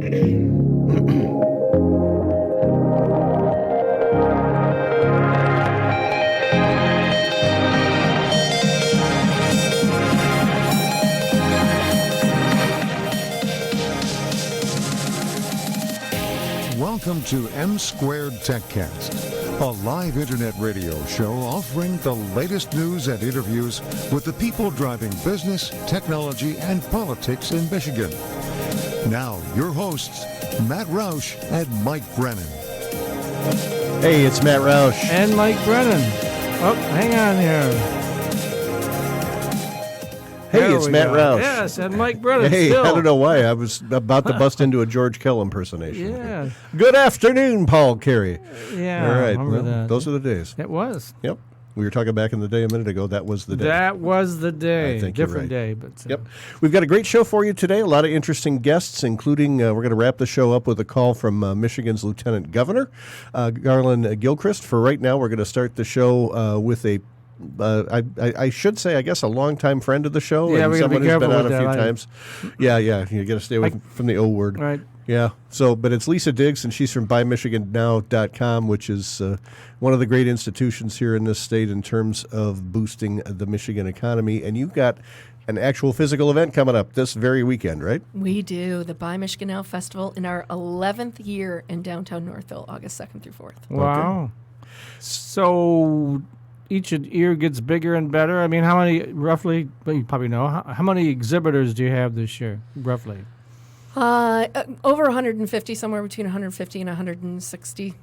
Welcome to M2Techcast, a live internet radio show offering the latest news and interviews with the people driving business, technology, and politics in Michigan. Now, your hosts, Matt Roush and Mike Brennan. Hey, it's Matt Roush. And Mike Brennan. Oh, hang on here. Hey, it's Matt Roush. Yes, and Mike Brennan. Hey, still. I don't know why. I was about to bust into a George Kell impersonation. Yeah. Good afternoon, Paul Carey. Yeah. All right. Remember that. Those are the days. It was. Yep. We were talking back in the day a minute ago. That was the day. That was the day. I think you're Different right. day, but Yep. We've got a great show for you today. A lot of interesting guests, including we're going to wrap the show up with a call from Michigan's Lieutenant Governor, Garland Gilchrist. For right now, we're going to start the show with a I should say, I guess, a longtime friend of the show. Yeah, and we gotta someone be who's been careful on with a few that. times. Yeah, you got to stay away from the O word. right. Yeah. So, but it's Lisa Diggs, and she's from BuyMichiganNow.com, which is one of the great institutions here in this state in terms of boosting the Michigan economy. And you've got an actual physical event coming up this very weekend, right? We do. The Buy Michigan Now Festival in our 11th year in downtown Northville, August 2nd through 4th. Wow. So each year gets bigger and better. I mean, how many, roughly, well, you probably know, how many exhibitors do you have this year, roughly? Over 150, somewhere between 150 and 160.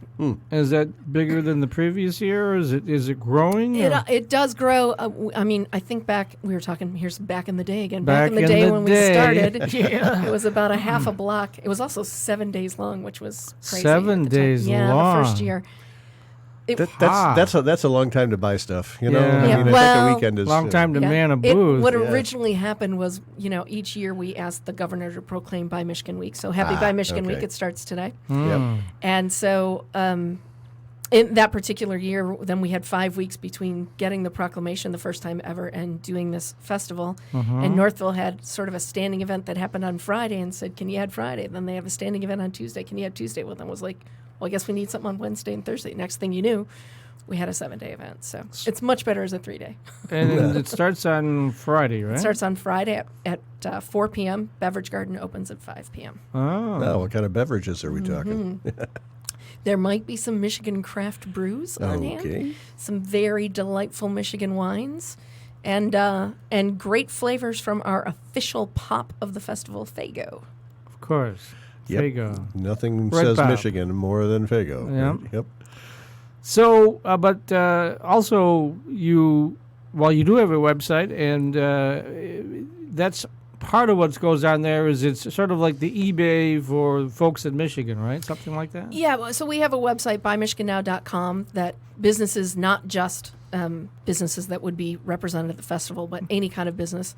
Is that bigger than the previous year, or is it growing? It does grow. I mean, I think back, we were talking, here's back in the day again. Back Back in the in day the when day. we started, it was about a half a block. It was also 7 days long, which was crazy. 7 at the time. days Yeah, long. the first year. That's a long time to buy stuff. You know, Yeah. I Yeah, mean, I well, think a weekend is Long time to Yeah. man a booth. What Yeah. originally happened was, each year we asked the governor to proclaim Buy Michigan Week. So happy Buy Michigan okay. Week. It starts today. Yep. And so in that particular year, then we had 5 weeks between getting the proclamation the first time ever and doing this festival. And Northville had sort of a standing event that happened on Friday and said, can you add Friday? Then they have a standing event on Tuesday. Can you add Tuesday? Well, then was like, well, I guess we need something on Wednesday and Thursday. Next thing you knew, we had a 7-day event. So it's much better as a 3-day. And it starts on Friday, right? It starts on Friday at 4 p.m. Beverage Garden opens at 5 p.m. Oh, what kind of beverages are we talking? There might be some Michigan craft brews on hand, some very delightful Michigan wines, and great flavors from our official pop of the festival, Faygo. Of course. Yep. Faygo. Nothing Red says Pop. Michigan more than Faygo. Yeah. Right? Yep. So, but also you do have a website, and that's part of what goes on there. Is it's sort of like the eBay for folks in Michigan, right? Something like that. Yeah, well, so we have a website, buymichigannow.com, that businesses, not just businesses that would be represented at the festival, but any kind of business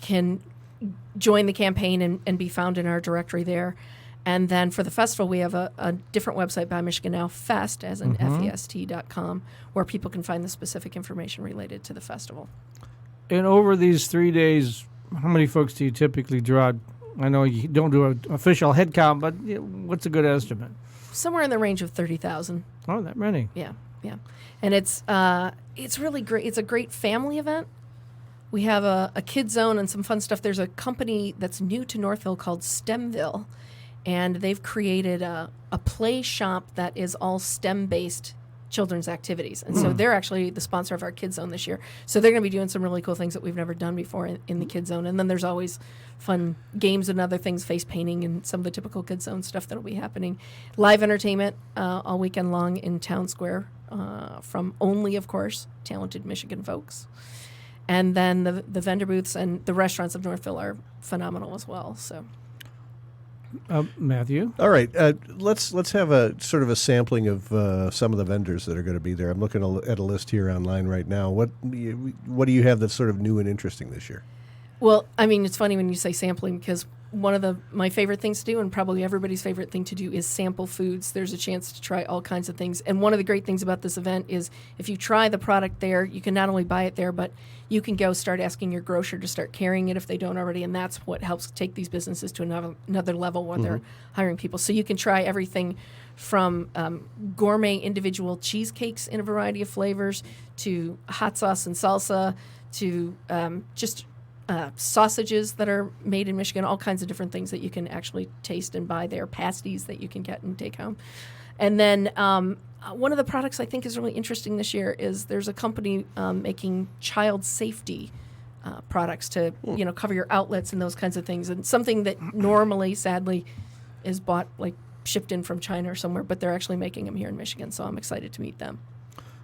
can join the campaign and be found in our directory there. And then for the festival, we have a different website, Buy Michigan Now Fest, as in FEST.com, where people can find the specific information related to the festival. And over these 3 days, how many folks do you typically draw? I know you don't do an official head count, but what's a good estimate? Somewhere in the range of 30,000. Oh, that many. Yeah. And it's really great. It's a great family event. We have a kid zone and some fun stuff. There's a company that's new to Northville called STEMville, and they've created a play shop that is all STEM-based children's activities. And so they're actually the sponsor of our Kids Zone this year. So they're going to be doing some really cool things that we've never done before in the Kids Zone. And then there's always fun games and other things, face painting and some of the typical Kids Zone stuff that'll be happening. Live entertainment all weekend long in Town Square from only, of course, talented Michigan folks. And then the vendor booths and the restaurants of Northville are phenomenal as well. So. Matthew? All right, let's have a sort of a sampling of some of the vendors that are going to be there. I'm looking at a list here online right now. What do you have that's sort of new and interesting this year? Well, I mean, it's funny when you say sampling because one of my favorite things to do, and probably everybody's favorite thing to do, is sample foods. There's a chance to try all kinds of things. And one of the great things about this event is if you try the product there, you can not only buy it there, but you can go start asking your grocer to start carrying it if they don't already. And that's what helps take these businesses to another level when they're hiring people. So you can try everything from gourmet individual cheesecakes in a variety of flavors to hot sauce and salsa to just sausages that are made in Michigan, all kinds of different things that you can actually taste and buy there, pasties that you can get and take home. And then one of the products I think is really interesting this year is there's a company making child safety products to cover your outlets and those kinds of things, and something that normally, sadly, is bought shipped in from China or somewhere, but they're actually making them here in Michigan, so I'm excited to meet them.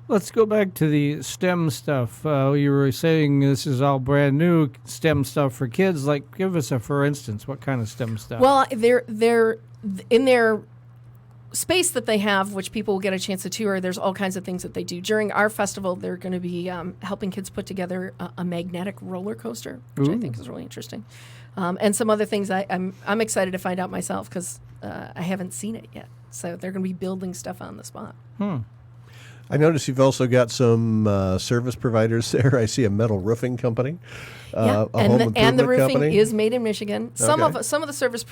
Let's go back to the STEM stuff. You were saying this is all brand new STEM stuff for kids. Give us a for instance. What kind of STEM stuff? Well, they're in their space that they have, which people will get a chance to tour. There's all kinds of things that they do. During our festival, they're going to be helping kids put together a magnetic roller coaster, which I think is really interesting, and some other things I'm excited to find out myself because I haven't seen it yet. So they're going to be building stuff on the spot. I notice you've also got some service providers there. I see a metal roofing company, a home improvement and the roofing company. is made in Michigan. Some Okay. of the service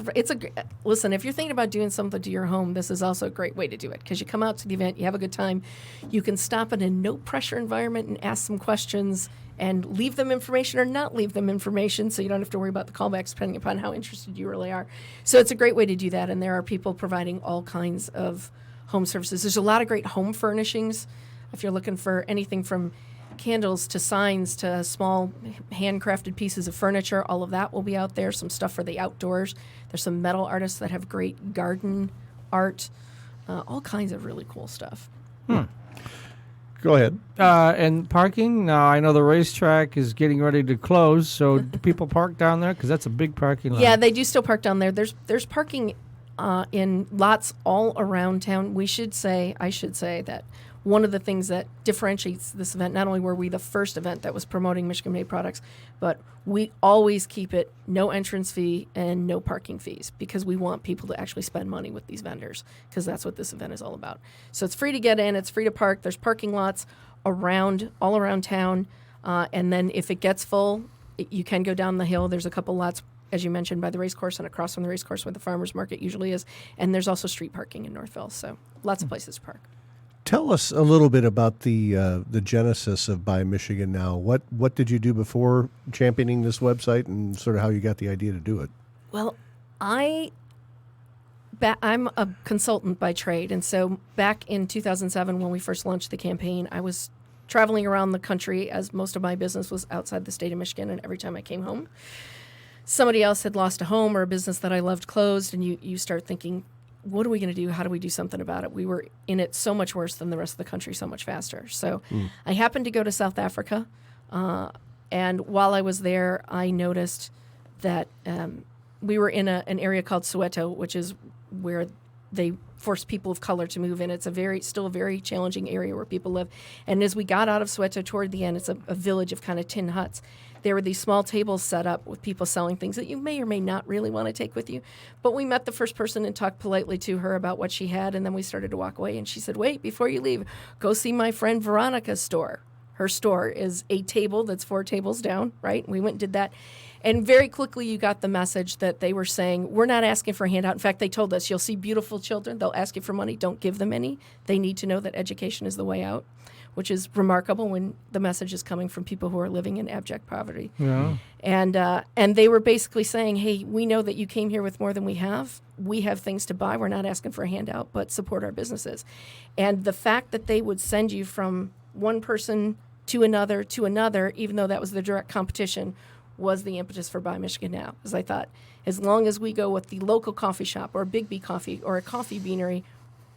listen. If you're thinking about doing something to your home, this is also a great way to do it because you come out to the event, you have a good time, you can stop in a no pressure environment and ask some questions and leave them information or not leave them information, so you don't have to worry about the callbacks depending upon how interested you really are. So it's a great way to do that, and there are people providing all kinds of home services. There's a lot of great home furnishings. If you're looking for anything from candles to signs to small handcrafted pieces of furniture, all of that will be out there. Some stuff for the outdoors. There's some metal artists that have great garden art, all kinds of really cool stuff. Go ahead. And parking. Now, I know the racetrack is getting ready to close, so do people park down there? Because that's a big parking lot. Yeah, they do still park down there. There's parking in lots all around town. I should say that one of the things that differentiates this event, not only were we the first event that was promoting Michigan-made products, but we always keep it no entrance fee and no parking fees because we want people to actually spend money with these vendors because that's what this event is all about. So it's free to get in. It's free to park. There's parking lots all around town. And then if it gets full, you can go down the hill. There's a couple lots, as you mentioned, by the race course and across from the race course where the farmers market usually is. And there's also street parking in Northville. So lots of places to park. Tell us a little bit about the genesis of Buy Michigan Now. What did you do before championing this website, and sort of how you got the idea to do it? Well, I'm a consultant by trade, and so back in 2007 when we first launched the campaign, I was traveling around the country as most of my business was outside the state of Michigan, and every time I came home, somebody else had lost a home or a business that I loved closed, and you start thinking, what are we going to do? How do we do something about it? We were in it so much worse than the rest of the country, so much faster. So I happened to go to South Africa, and while I was there, I noticed that we were in an area called Soweto, which is where they force people of color to move in. It's still a very challenging area where people live. And as we got out of Soweto toward the end, it's a village of kind of tin huts. There were these small tables set up with people selling things that you may or may not really want to take with you. But we met the first person and talked politely to her about what she had, and then we started to walk away. And she said, wait, before you leave, go see my friend Veronica's store. Her store is a table that's 4 tables down, right? We went and did that. And very quickly you got the message that they were saying, we're not asking for a handout. In fact, they told us, you'll see beautiful children. They'll ask you for money. Don't give them any. They need to know that education is the way out, which is remarkable when the message is coming from people who are living in abject poverty. Yeah. And they were basically saying, hey, we know that you came here with more than we have. We have things to buy. We're not asking for a handout, but support our businesses. And the fact that they would send you from one person to another, even though that was the direct competition, was the impetus for Buy Michigan Now. Because I thought, as long as we go with the local coffee shop or Big B Coffee or a coffee beanery,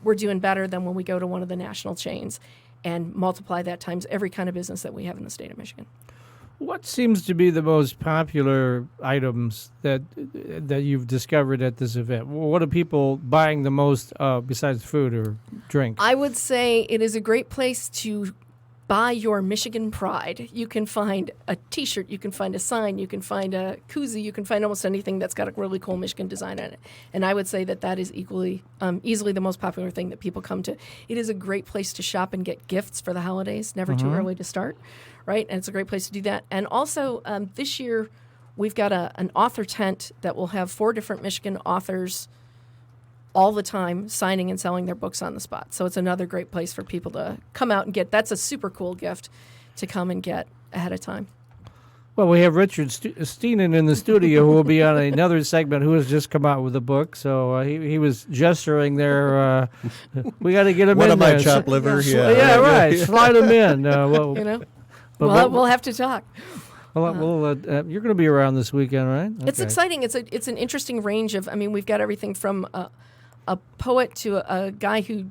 we're doing better than when we go to one of the national chains and multiply that times every kind of business that we have in the state of Michigan. What seems to be the most popular items that you've discovered at this event? What are people buying the most besides food or drink? I would say it is a great place to Buy Your Michigan Pride. You can find a T-shirt, you can find a sign, you can find a koozie, you can find almost anything that's got a really cool Michigan design on it. And I would say that is easily the most popular thing that people come to. It is a great place to shop and get gifts for the holidays. Never too early to start, right? And it's a great place to do that. And also this year, we've got an author tent that will have 4 different Michigan authors all the time signing and selling their books on the spot. So it's another great place for people to come out and get. That's a super cool gift to come and get ahead of time. Well, we have Richard Steenan in the studio who will be on another segment who has just come out with a book. So he was gesturing there. We got to get him One in of my there. chopped liver. Yeah, right. Slide him in. We'll have to talk. Well, you're going to be around this weekend, right? Okay. It's exciting. It's an interesting range of. I mean, we've got everything from a poet to a guy who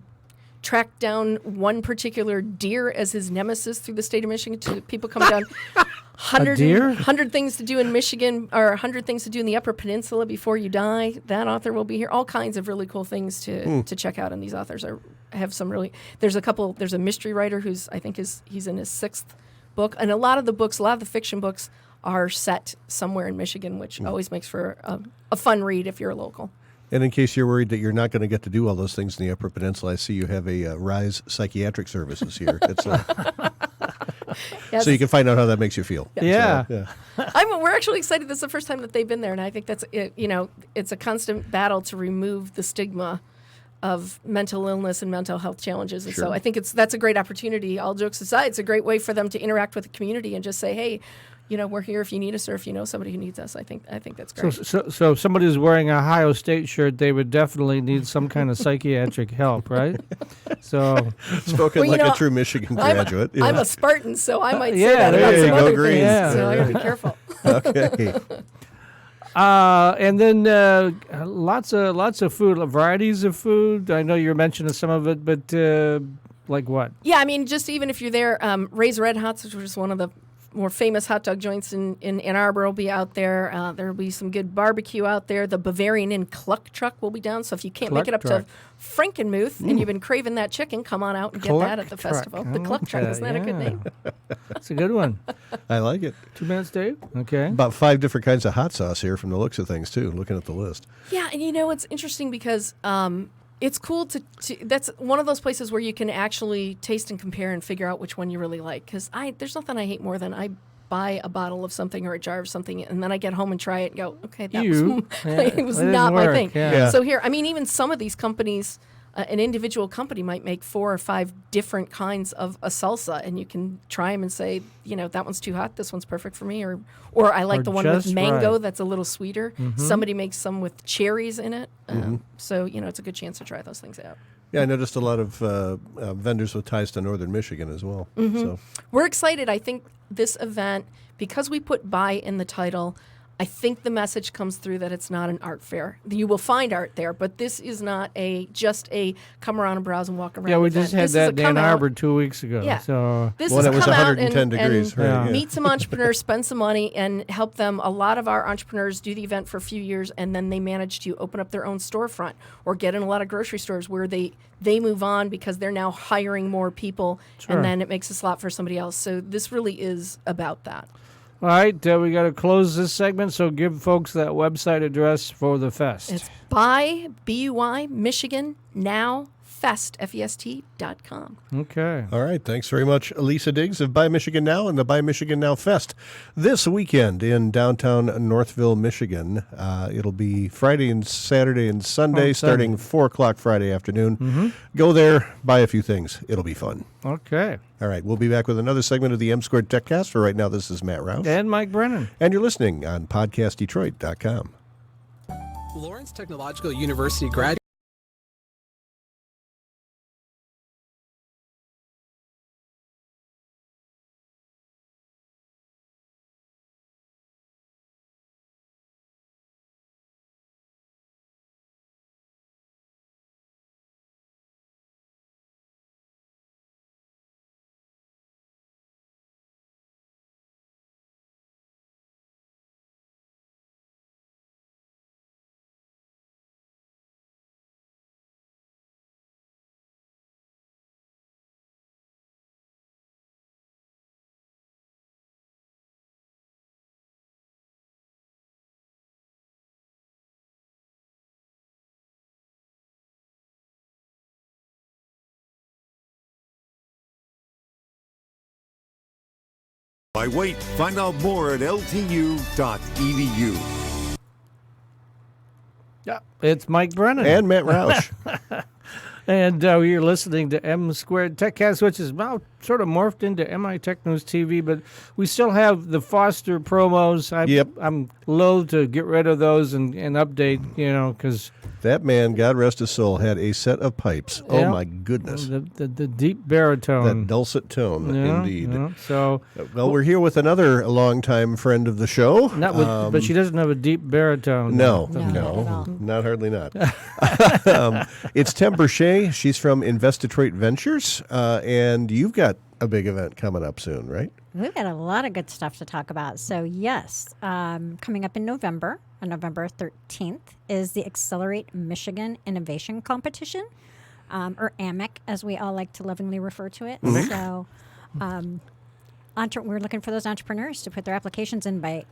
tracked down one particular deer as his nemesis through the state of Michigan. To people coming down 100 things to do in Michigan, or 100 things to do in the Upper Peninsula before you die. That author will be here. All kinds of really cool things to check out. And these authors have some really. There's a mystery writer he's in his 6th book, and a lot of the fiction books are set somewhere in Michigan, which always makes for a fun read if you're a local. And in case you're worried that you're not going to get to do all those things in the Upper Peninsula, I see you have a Rise Psychiatric Services here. It's Yes. So you can find out how that makes you feel. Yeah. So, yeah. We're actually excited. This is the first time that they've been there, and I think that's it. It's a constant battle to remove the stigma of mental illness and mental health challenges. And Sure. so I think that's a great opportunity. All jokes aside, it's a great way for them to interact with the community and just say, hey, we're here if you need us, or if you know somebody who needs us. I think that's great. So if somebody is wearing a Ohio State shirt, they would definitely need some kind of psychiatric help, right? So Spoken like a true Michigan graduate. I'm a Spartan, so I might say Yeah, that there about you some go, other Green. things. Yeah. So I got to be careful. Okay. and then lots of food, varieties of food. I know you're mentioning some of it, but like what? Yeah, I mean, just even if you're there, Ray's Red Hots, which is one of the more famous hot dog joints in Ann Arbor, will be out there. There will be some good barbecue out there. The Bavarian Inn Cluck Truck will be down. So if you can't make it up to Frankenmuth and you've been craving that chicken, come on out and get that at the festival. The Cluck Truck, isn't that a good name? That's a good one. I like it. 2 minutes, Dave? Okay. About 5 different kinds of hot sauce here from the looks of things, too, looking at the list. Yeah, and it's interesting because it's cool to that's one of those places where you can actually taste and compare and figure out which one you really like. Because there's nothing I hate more than I buy a bottle of something or a jar of something, and then I get home and try it and go, okay, that it was not my thing. Yeah. So here, I mean, even some of these companies, an individual company might make 4 or 5 different kinds of a salsa, and you can try them and say, that one's too hot, this one's perfect for me, or I like the one with mango that's a little sweeter. Mm-hmm. Somebody makes some with cherries in it. So, it's a good chance to try those things out. Yeah, I noticed a lot of vendors with ties to northern Michigan as well. Mm-hmm. So we're excited. I think this event, because we put "buy" in the title, I think the message comes through that it's not an art fair. You will find art there, but this is not just a come around and browse and walk around. Yeah, we event. just had This that is in a come Ann out. Arbor 2 weeks ago. Yeah. So This well, is it was come out 110 degrees, right? Yeah. meet some entrepreneurs, spend some money, and help them. A lot of our entrepreneurs do the event for a few years, and then they manage to open up their own storefront or get in a lot of grocery stores where they move on because they're now hiring more people, Sure. and then it makes a slot for somebody else. So this really is about that. All right, we got to close this segment, so give folks that website address for the fest. It's buy, B-U-Y, Michigan, now, fest, F-E-S-T.com. Okay. All right. Thanks very much, Lisa Diggs of Buy Michigan Now and the Buy Michigan Now Fest this weekend in downtown Northville, Michigan. It'll be Friday and Saturday and Sunday, starting 4 o'clock Friday afternoon. Mm-hmm. Go there, buy a few things. It'll be fun. Okay. All right. We'll be back with another segment of the M2Techcast. For right now, this is Matt Rouse. And Mike Brennan. And you're listening on PodcastDetroit.com. Lawrence Technological University graduate Why wait? Find out more at ltu.edu. Yeah, it's Mike Brennan. And Matt Roush. And you're listening to M2Techcast, which is now sort of morphed into MI Tech News TV, but we still have the Foster promos. I'm loath to get rid of those and update, because That man, God rest his soul, had a set of pipes. Yeah. Oh, my goodness. the deep baritone. That dulcet tone, Yeah, indeed. yeah. So, Well, we're here with another longtime friend of the show. not with, but she doesn't have a deep baritone. No, No, not at all. not hardly not. It's Tim Berchet. She's from M2Techcast Ventures, and you've got a big event coming up soon, right? We've got a lot of good stuff to talk about. So, yes, coming up in November, on November 13th, is the Accelerate Michigan Innovation Competition, or AMIC, as we all like to lovingly refer to it. So, we're looking for those entrepreneurs to put their applications in by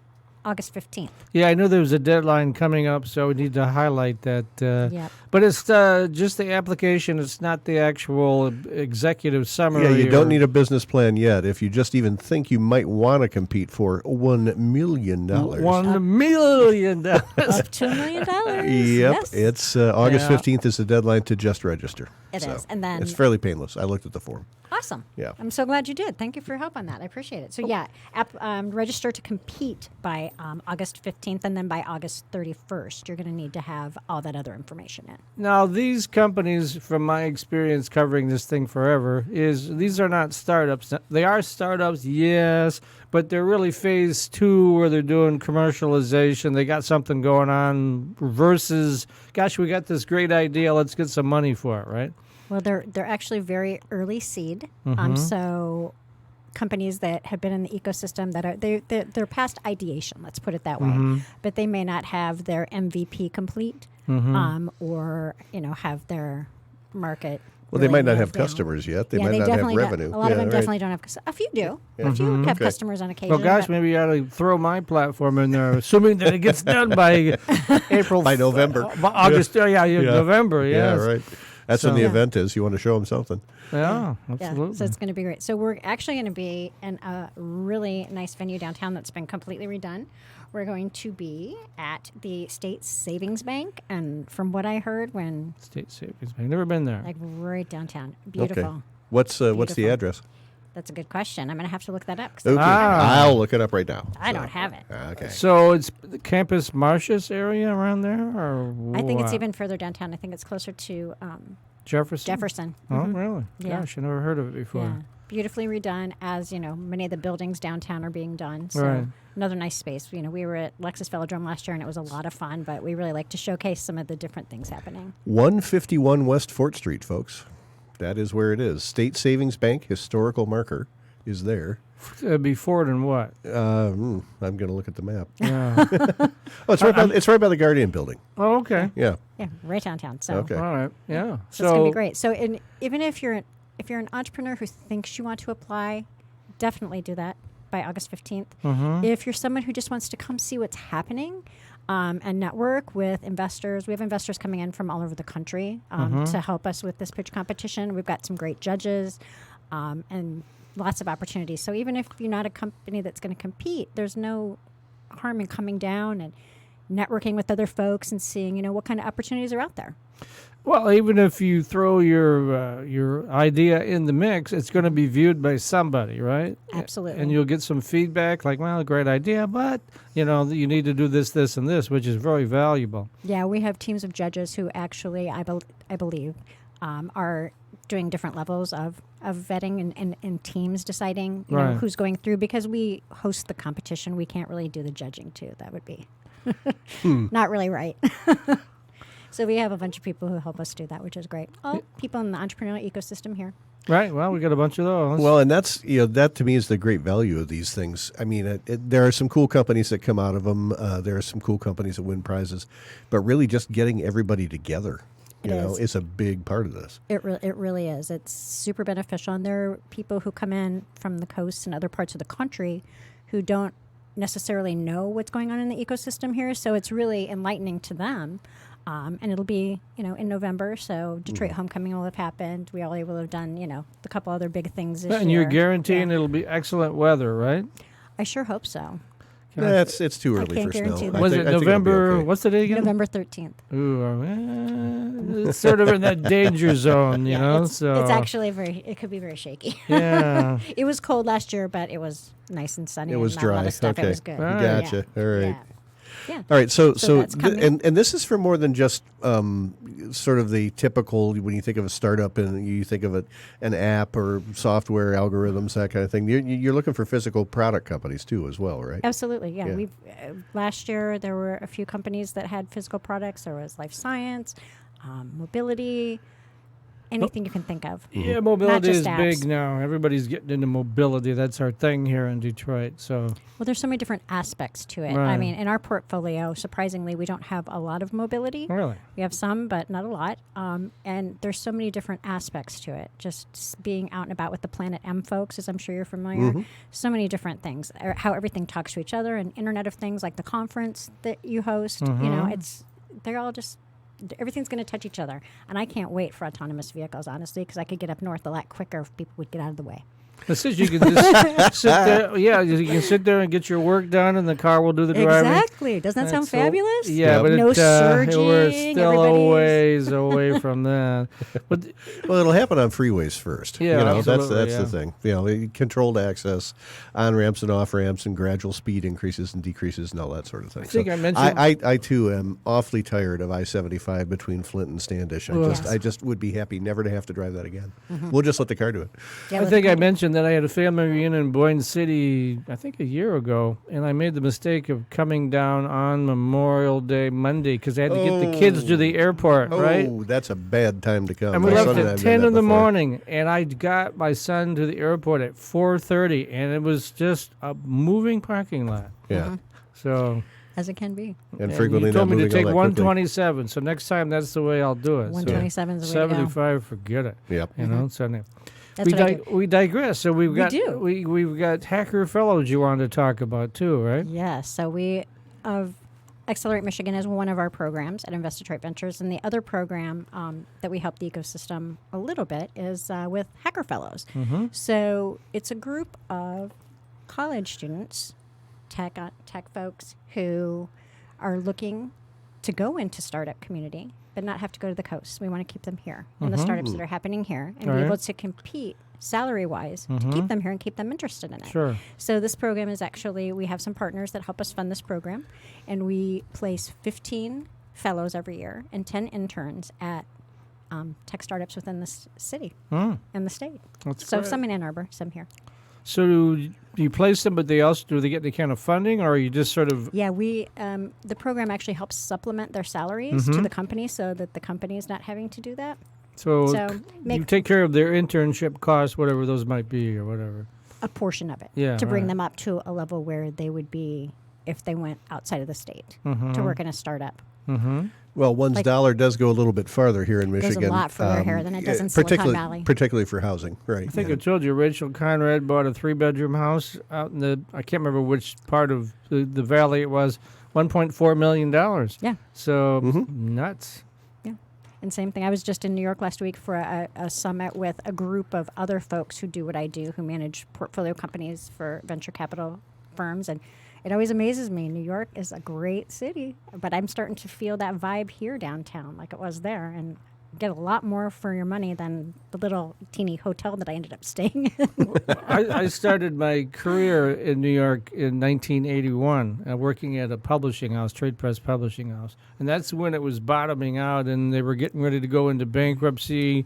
August 15th. Yeah, I know there was a deadline coming up, so we need to highlight that. Yep. But it's just the application. It's not the actual executive summary. Yeah, you don't or- need a business plan yet. If you just even think you might want to compete for $1 million. $1 million. Up to $1 million. Yep, Yes, it's August Yeah. 15th is the deadline to just register. It is. And then it's fairly painless. I looked at the form. awesome. Yeah. I'm so glad you did. Thank you for your help on that. I appreciate it. So, yeah, register to compete by August 15th, and then by August 31st, you're going to need to have all that other information in. Now, these companies, from my experience covering this thing forever, these are not startups. They are startups, yes, but they're really phase 2 where they're doing commercialization. They got something going on versus, gosh, we got this great idea. Let's get some money for it, right? Well, they're actually very early seed. Mm-hmm. So companies that have been in the ecosystem that are they're past ideation. Let's put it that way. Mm-hmm. But they may not have their MVP complete, or have their market. Well, they really might not nailed have down. customers yet. They Yeah, might not have definitely don't. revenue. A lot of them right. definitely don't have. A few do. A few have Okay. customers on occasion. Well, gosh, but- maybe you ought to throw my platform in there, assuming that it gets done by April. By November. August, November, yes. Yeah, right. That's when the Yeah. event is. You want to show them something. Yeah, Yeah, absolutely. so it's going to be great. So we're actually going to be in a really nice venue downtown that's been completely redone. We're going to be at the State Savings Bank, and from what I heard, when State Savings Bank. Never been there. like right downtown, beautiful. Okay. What's the Beautiful. address? That's a good question. I'm going to have to look that up. 'Cause Okay. Ah. I'll look it up right now. I don't have it. Okay. So it's the Campus Martius area around there, or I think it's what? even further downtown. I think it's closer to Jefferson. Jefferson. Oh, Mhm. really? Yeah. Gosh, I never heard of it before. Yeah, beautifully redone. As many of the buildings downtown are being done. So Right. another nice space. We were at Lexus Velodrome last year, and it was a lot of fun. But we really like to showcase some of the different things happening. 151 West Fort Street, folks. That is where it is. State Savings Bank historical marker is there. Before it and what? I'm going to look at the map. Yeah. Oh, it's right by the Guardian building. Oh, okay. Yeah. Yeah, right downtown. So, Okay. All right. Yeah. so it's gonna be great. So, even if you're an entrepreneur who thinks you want to apply, definitely do that by August 15th. If you're someone who just wants to come see what's happening and network with investors, we have investors coming in from all over the country to help us with this pitch competition. We've got some great judges and lots of opportunities. So even if you're not a company that's going to compete, there's no harm in coming down and networking with other folks and seeing, what kind of opportunities are out there. Well, even if you throw your idea in the mix, it's going to be viewed by somebody, right? Absolutely. And you'll get some feedback like, well, great idea, but, you need to do this, this, and this, which is very valuable. Yeah, we have teams of judges who actually, I believe, are doing different levels of vetting and teams deciding Right. who's going through, because we host the competition. We can't really do the judging too. That would be not really right. So we have a bunch of people who help us do that, which is great. All people in the entrepreneurial ecosystem here. Right. Well, we got a bunch of those. Well, and that's that to me is the great value of these things. I mean, there are some cool companies that come out of them. There are some cool companies that win prizes, but really just getting everybody together, is a big part of this. It really is. It's super beneficial, and there are people who come in from the coast and other parts of the country who don't necessarily know what's going on in the ecosystem here. So it's really enlightening to them. And it'll be, in November. So Detroit Homecoming will have happened. We all will have done, a couple other big things this year. and you're guaranteeing Yeah. it'll be excellent weather, right? I sure hope so. It's too early can't for snow. guarantee that. Was I it think it'll be November? okay. What's the day again? November 13th. Ooh, it's sort of in that danger zone, you know. It's actually it could be very shaky. Yeah. It was cold last year, but it was nice and sunny. It was and not a lot dry. of stuff. Okay. It was good. Right. Gotcha. All right. Yeah. Yeah. All right, so that's coming. and this is for more than just sort of the typical when you think of a startup and you think of an app or software algorithms, that kind of thing. You're looking for physical product companies too, as well, right? Absolutely, yeah. Yeah. We've last year there were a few companies that had physical products. There was life science, mobility, anything you can think of. Yeah, mobility just is apps. big now. Everybody's getting into mobility. That's our thing here in Detroit. So Well, there's so many different aspects to it. Right. I mean, in our portfolio, surprisingly, we don't have a lot of mobility. really, We have some, but not a lot. And there's so many different aspects to it. Just being out and about with the Planet M folks, as I'm sure you're familiar. So many different things. How everything talks to each other, and Internet of Things, like the conference that you host. You know, they're all just. Everything's going to touch each other. And I can't wait for autonomous vehicles, honestly, because I could get up north a lot quicker if people would get out of the way. this is you can just sit there. Yeah, you can sit there and get your work done, and the car will do the driving. Exactly. Doesn't that sound So- fabulous? Yeah, Yep. but No we're surging, still a everybody's- ways away from that. But Well, it'll happen on freeways first. Yeah, you know, absolutely, that's yeah. the thing. You know, controlled access, on ramps and off ramps, and gradual speed increases and decreases and all that sort of thing. I think I mentioned- I too am awfully tired of I-75 between Flint and Standish. I just would be happy never to have to drive that again. We'll just let the car do it. Yeah, I with think the I mentioned that I had a family reunion in Boyne City, I think a year ago, and I made the mistake of coming down on Memorial Day Monday because I had to get the kids to the airport, right? Oh, that's a bad time to come. And we My left son and I at have 10 done in that the before. morning, and I got my son to the airport at 4:30, and it was just a moving parking lot. Yeah. So As it can be. And frequently you told not me to moving all take that quickly. 127, so next time that's the way I'll do it. 127 is the way to go. 75, forget it. Yep. You know, so anyway. That's what I do. We digress. So we've got do. we've got Hacker Fellows you wanted to talk about too, right? Yes. So we Accelerate Michigan is one of our programs at Detroit Ventures, and the other program that we help the ecosystem a little bit is with Hacker Fellows. So it's a group of college students, tech folks who are looking to go into startup community, but not have to go to the coast. We want to keep them here in the startups that are happening here and All be right. able to compete salary-wise to keep them here and keep them interested in it. Sure. So this program is actually, we have some partners that help us fund this program, and we place 15 fellows every year and 10 interns at tech startups within the city and the state. That's So great. some in Ann Arbor, some here. So you place them, but do they get any kind of funding, or are you just sort of? Yeah, we the program actually helps supplement their salaries to the company so that the company is not having to do that. So So you take care of their internship costs, whatever those might be, or whatever. a portion of it Yeah, to bring right. them up to a level where they would be if they went outside of the state to work in a startup. Well, one's Like- dollar does go a little bit farther here in Goes a Michigan. lot further here than it does in Silicon Valley. Particularly for housing, right? I think yeah. I told you Rachel Conrad bought a 3-bedroom house out in I can't remember which part of the valley it was, $1.4 million. Yeah. So nuts. Yeah. And same thing. I was just in New York last week for a summit with a group of other folks who do what I do, who manage portfolio companies for venture capital firms. And it always amazes me. New York is a great city, but I'm starting to feel that vibe here downtown like it was there. And get a lot more for your money than the little teeny hotel that I ended up staying in. I started my career in New York in 1981, working at a publishing house, trade press publishing house. And that's when it was bottoming out and they were getting ready to go into bankruptcy.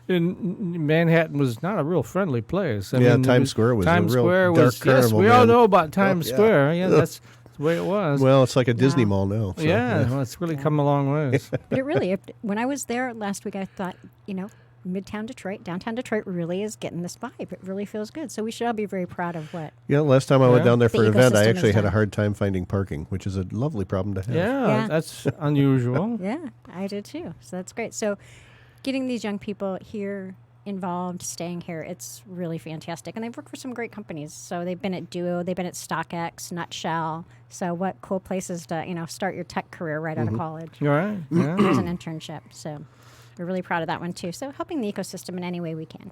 And Manhattan was not a real friendly place. I Yeah, mean, Times Square was a Times real Square dark was, yes, carnival, we all man. know about Times yeah. Square. Yeah, that's the way it was. Well, it's like a Disney Wow. mall now. So, yeah, well, it's really come a long ways. But it really, when I was there last week, I thought, Midtown Detroit, downtown Detroit really is getting this vibe. It really feels good. So we should all be very proud of what. Yeah, last time I went Yeah. down there The for an event, I ecosystem actually is had a done. hard time finding parking, which is a lovely problem to have. Yeah, that's unusual. Yeah, I did too. So that's great. So getting these young people here involved, staying here, it's really fantastic. And they've worked for some great companies. So they've been at Duo, they've been at StockX, Nutshell, So what cool places to, start your tech career right out of college. All right. Yeah. There's an internship. So we're really proud of that one too. So helping the ecosystem in any way we can.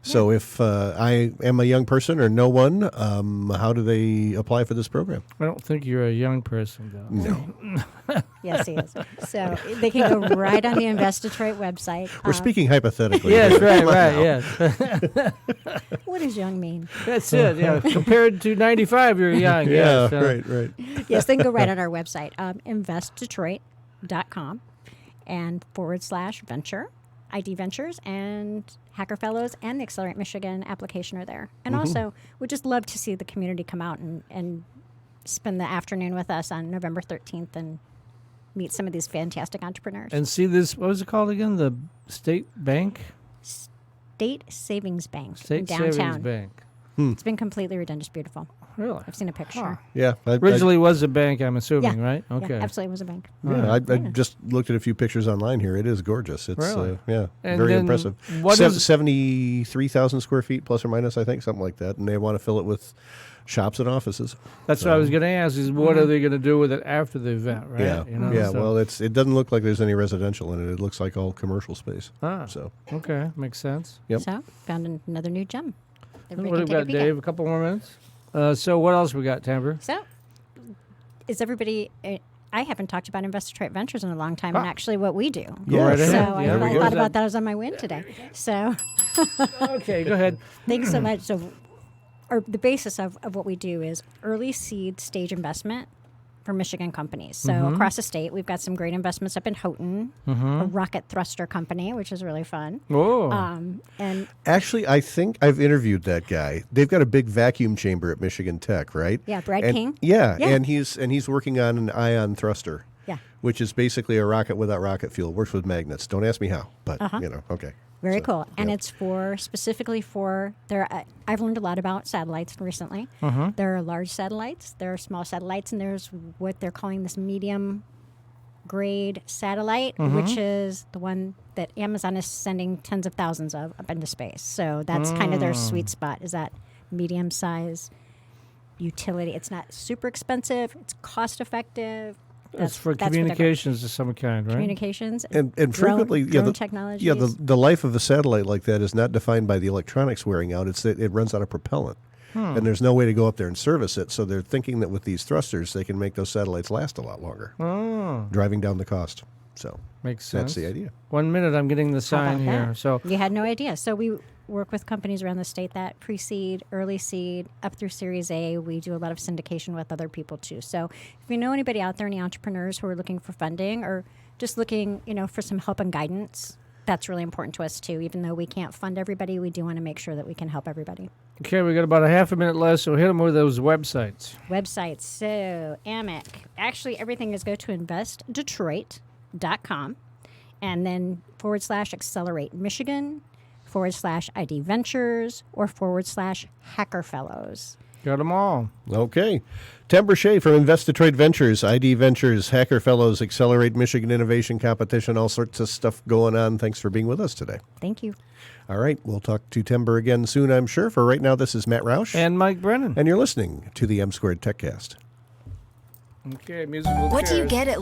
So if I am a young person or know one, how do they apply for this program? I don't think you're a young person, though. No. Yes, he is. So they can go right on the Invest Detroit website. We're speaking hypothetically. Yes, here. right, yes. What does young mean? That's it. Yeah, compared to 95, you're young. Yeah, yes, right. Yes, they can go right on our website, investdetroit.com and /venture, ID Ventures, and Hacker Fellows and the Accelerate Michigan application are there. And also, we'd just love to see the community come out and spend the afternoon with us on November 13th and meet some of these fantastic entrepreneurs. And see this, what was it called again? The State Bank? State Savings Bank in State downtown. Savings Bank. It's been completely redone. It's beautiful. Really? I've seen a picture. Yeah. Originally was a bank, I'm assuming, Yeah. right? Yeah, Okay. absolutely, it was a bank. I just looked at a few pictures online here. It is gorgeous. It's Really? yeah, And very then impressive. what is- 73,000 square feet plus or minus, I think, something like that. And they want to fill it with shops and offices. That's what I was going to ask, is what are they going to do with it after the event, right? Yeah, So- Well, it doesn't look like there's any residential in it. It looks like all commercial space. Ah, So okay. Makes sense. Yep. So, found another new gem. Everybody What can have we take a got, peek at. Dave? A couple more minutes? So what else we got, Tamber? So, is everybody? I haven't talked about Invest Detroit Ventures in a long time, and actually, what we do. Yeah, right sure. ahead. So Yeah, I we go. thought about that as on my win today. So Okay, go ahead. thanks so much. So, the basis of what we do is early seed stage investment for Michigan companies. So across the state, we've got some great investments up in Houghton, a rocket thruster company, which is really fun. Oh, And Actually, I think I've interviewed that guy. They've got a big vacuum chamber at Michigan Tech, right? Yeah, Brad And- King. Yeah, Yeah. and he's working on an ion thruster. Yeah. Which is basically a rocket without rocket fuel. Works with magnets. Don't ask me how, but okay. Very So, cool. And yeah. it's specifically for I've learned a lot about satellites recently. There are large satellites, there are small satellites, and there's what they're calling this medium grade satellite, which is the one that Amazon is sending tens of thousands of up into space. So that's kind of their sweet spot, is that medium size utility. It's not super expensive, it's cost effective. it's for that's what they're called. communications of some kind, right? Communications And drone- frequently, drone technologies. the life of a satellite like that is not defined by the electronics wearing out. It's that it runs out of propellant, and there's no way to go up there and service it. So they're thinking that with these thrusters, they can make those satellites last a lot longer, driving down the cost. So Makes sense. that's the idea. 1 minute, I'm getting the How sign about here. that? So You had no idea. So we work with companies around the state that pre-seed, early seed, up through Series A. We do a lot of syndication with other people too. So if you know anybody out there, any entrepreneurs who are looking for funding or just looking, for some help and guidance, that's really important to us too. Even though we can't fund everybody, we do want to make sure that we can help everybody. okay, we got about a half a minute left, so hit them with those websites. Websites. So AMIC. Actually, everything is go to investdetroit.com and then /accelerate Michigan /ID Ventures or /Hacker Fellows. Got them all. Okay. Tim Brachet from Invest Detroit Ventures, ID Ventures, Hacker Fellows, Accelerate Michigan Innovation Competition, all sorts of stuff going on. Thanks for being with us today. Thank you. All right. We'll talk to Timber again soon, I'm sure. For right now, this is Matt Roush. And Mike Brennan. And you're listening to the M2Techcast. Okay, musical What do you chairs. get at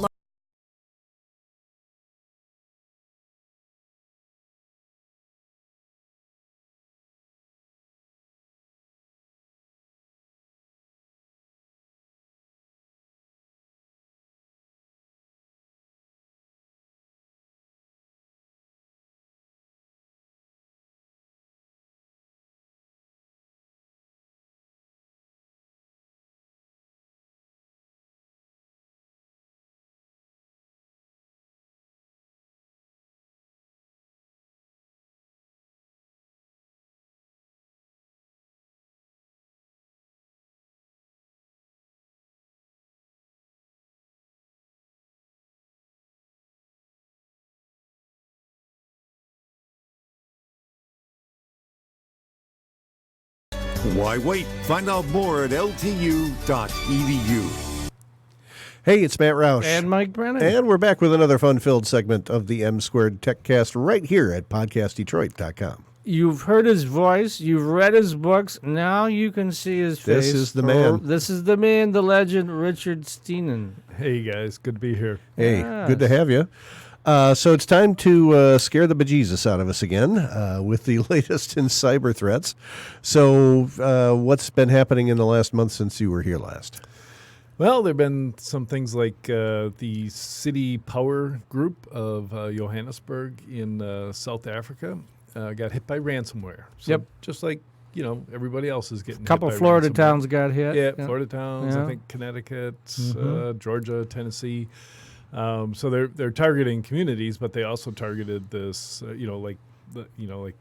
Why wait? Find out more at ltu.edu. Hey, it's Matt Roush. And Mike Brennan. And we're back with another fun-filled segment of the M2Techcast right here at PodcastDetroit.com. you've heard his voice, you've read his books, now you can see his face. This is the man. This is the man, the legend, Richard Steenen. Hey guys, good to be here. Hey, Yes. good to have you. So it's time to scare the bejesus out of us again with the latest in cyber threats. So what's been happening in the last month since you were here last? Well, there have been some things like the City Power Group of Johannesburg in South Africa got hit by ransomware. So Yep. just like, everybody else is getting A couple hit by Florida ransomware. towns got hit. Yeah, Florida towns, Yeah. I think Connecticut, Georgia, Tennessee. So they're targeting communities, but they also targeted this, like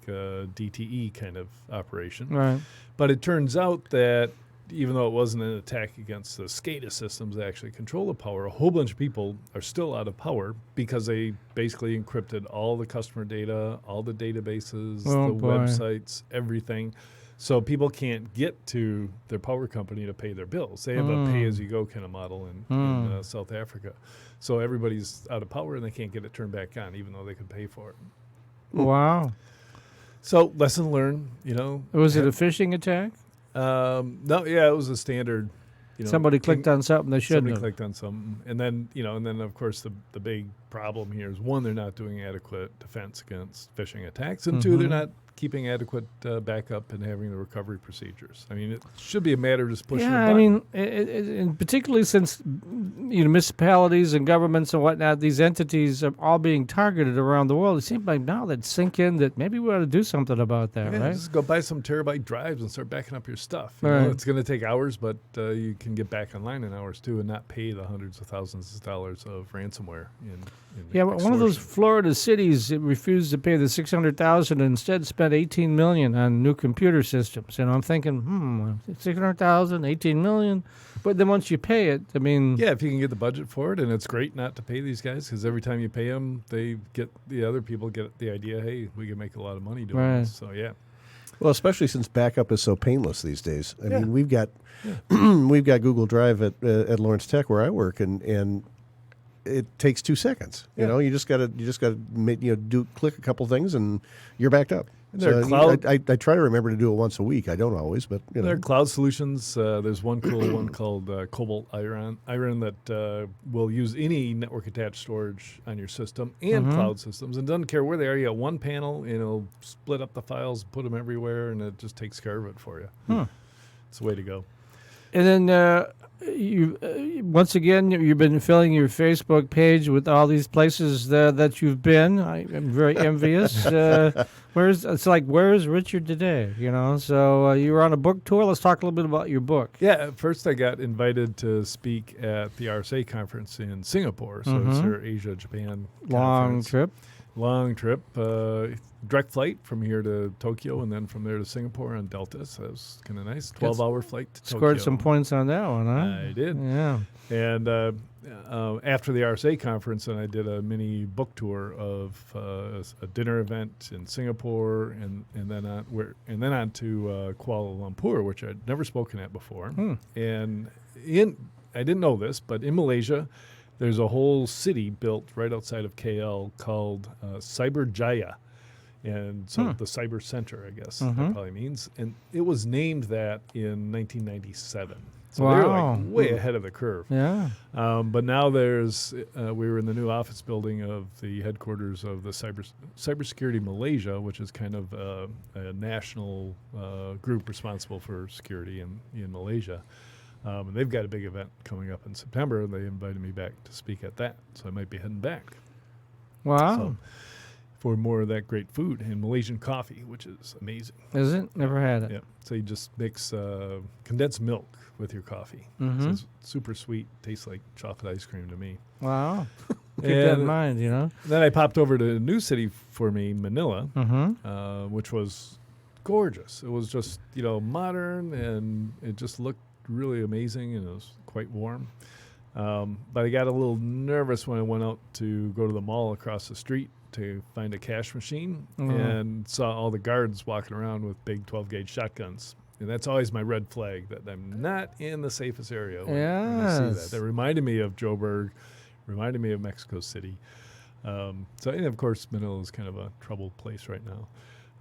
DTE kind of operation. Right. But it turns out that even though it wasn't an attack against the SCADA systems that actually control the power, a whole bunch of people are still out of power because they basically encrypted all the customer data, all the databases, Oh, the boy. websites, everything. So people can't get to their power company to pay their bills. They have a pay-as-you-go kind of model in South Africa. So everybody's out of power and they can't get it turned back on, even though they could pay for it. Wow. So lesson learned, Was it a phishing attack? No, yeah, it was a standard. Somebody clicked on something they shouldn't Somebody have. clicked on something, and then of course the big problem here is one, they're not doing adequate defense against phishing attacks, and two, they're not keeping adequate backup and having the recovery procedures. I mean, it should be a matter of just pushing. Yeah, a I button. mean, and particularly since municipalities and governments and whatnot, these entities are all being targeted around the world. It seems like now that sink in that maybe we ought to do something about that, Yeah, right? just go buy some terabyte drives and start backing up your stuff. Right. It's going to take hours, but you can get back online in hours too, and not pay the hundreds of thousands of dollars of ransomware. Yeah, but one of those extortion. Florida cities refused to pay the $600,000 and instead spent $18 million on new computer systems. And I'm thinking, $600,000, $18 million. But then once you pay it, I mean, Yeah, if you can get the budget for it, and it's great not to pay these guys because every time you pay them, the other people get the idea, hey, we can make a lot of money doing Right. this. So yeah, Well, especially since backup is so painless these days. I Yeah. mean, we've got we've got Google Drive at Lawrence Tech where I work, and it takes 2 seconds. Yeah. You just gotta click a couple things and you're backed up. And their So, cloud- I try to remember to do it once a week. I don't always, but there are cloud solutions. There's one cool one called Cobalt Iron that will use any network attached storage on your system and cloud systems, and doesn't care where they are. You got one panel, and it'll split up the files, put them everywhere, and it just takes care of it for you. It's the way to go. and then you once again, you've been filling your Facebook page with all these places that you've been. I am very envious. Where's Richard today? So you were on a book tour. Let's talk a little bit about your book. Yeah, at first I got invited to speak at the RSA conference in Singapore. So it's their Asia-Japan Long conference. trip. Long trip. Direct flight from here to Tokyo, and then from there to Singapore on Delta. So that was kind of nice. 12-hour flight to Scored Tokyo. some points on that one, huh? I did. Yeah. And after the RSA conference, then I did a mini book tour of a dinner event in Singapore, and then on to Kuala Lumpur, which I'd never spoken at before. And I didn't know this, but in Malaysia, there's a whole city built right outside of KL called Cyberjaya. And so the Cyber Center, I guess that probably means. And it was named that in 1997. So they were Wow. like way ahead of the curve. Yeah. But now we were in the new office building of the headquarters of the Cybersecurity Malaysia, which is kind of a national group responsible for security in Malaysia. And they've got a big event coming up in September, and they invited me back to speak at that. So I might be heading back. Wow. So, for more of that great food and Malaysian coffee, which is amazing. Is it? Never had it. Yeah. So you just mix condensed milk with your coffee. So it's super sweet. Tastes like chocolate ice cream to me. Wow. Keep that in mind, Then I popped over to a new city for me, Manila, Mm-hmm. which was gorgeous. It was just, modern, and it just looked really amazing, and it was quite warm. But I got a little nervous when I went out to go to the mall across the street to find a cash machine and saw all the guards walking around with big 12-gauge shotguns. And that's always my red flag, that I'm not in the safest area when I see Yes. that. That reminded me of Joburg, reminded me of Mexico City. And of course, Manila is kind of a troubled place right now.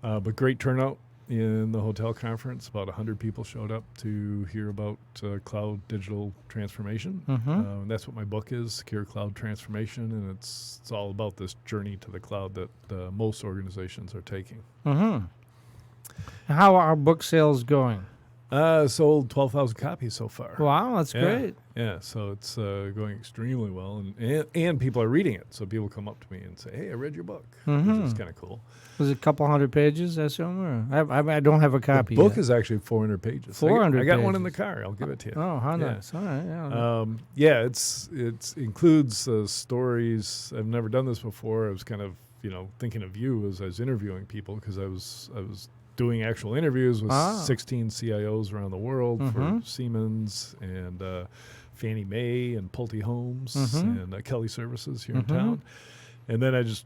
But great turnout in the hotel conference. About 100 people showed up to hear about cloud digital transformation. And that's what my book is, Secure Cloud Transformation, and it's all about this journey to the cloud that most organizations are taking. How are book sales going? Sold 12,000 copies so far. Wow, that's great. Yeah, so it's going extremely well, and people are reading it. So people come up to me and say, "Hey, I read your book," which is kind of cool. Was it a couple hundred pages, I assume? Or I don't have a copy The book yet. is actually 400 pages. 400 I got one in the pages. car. I'll give it to you. Oh, how Yeah. nice. All right, yeah. It includes stories. I've never done this before. I was kind of thinking of you as I was interviewing people, because I was doing actual interviews with 16 CIOs around the world for Siemens and Fannie Mae and Pulte Homes and Kelly Services here in town. And then I just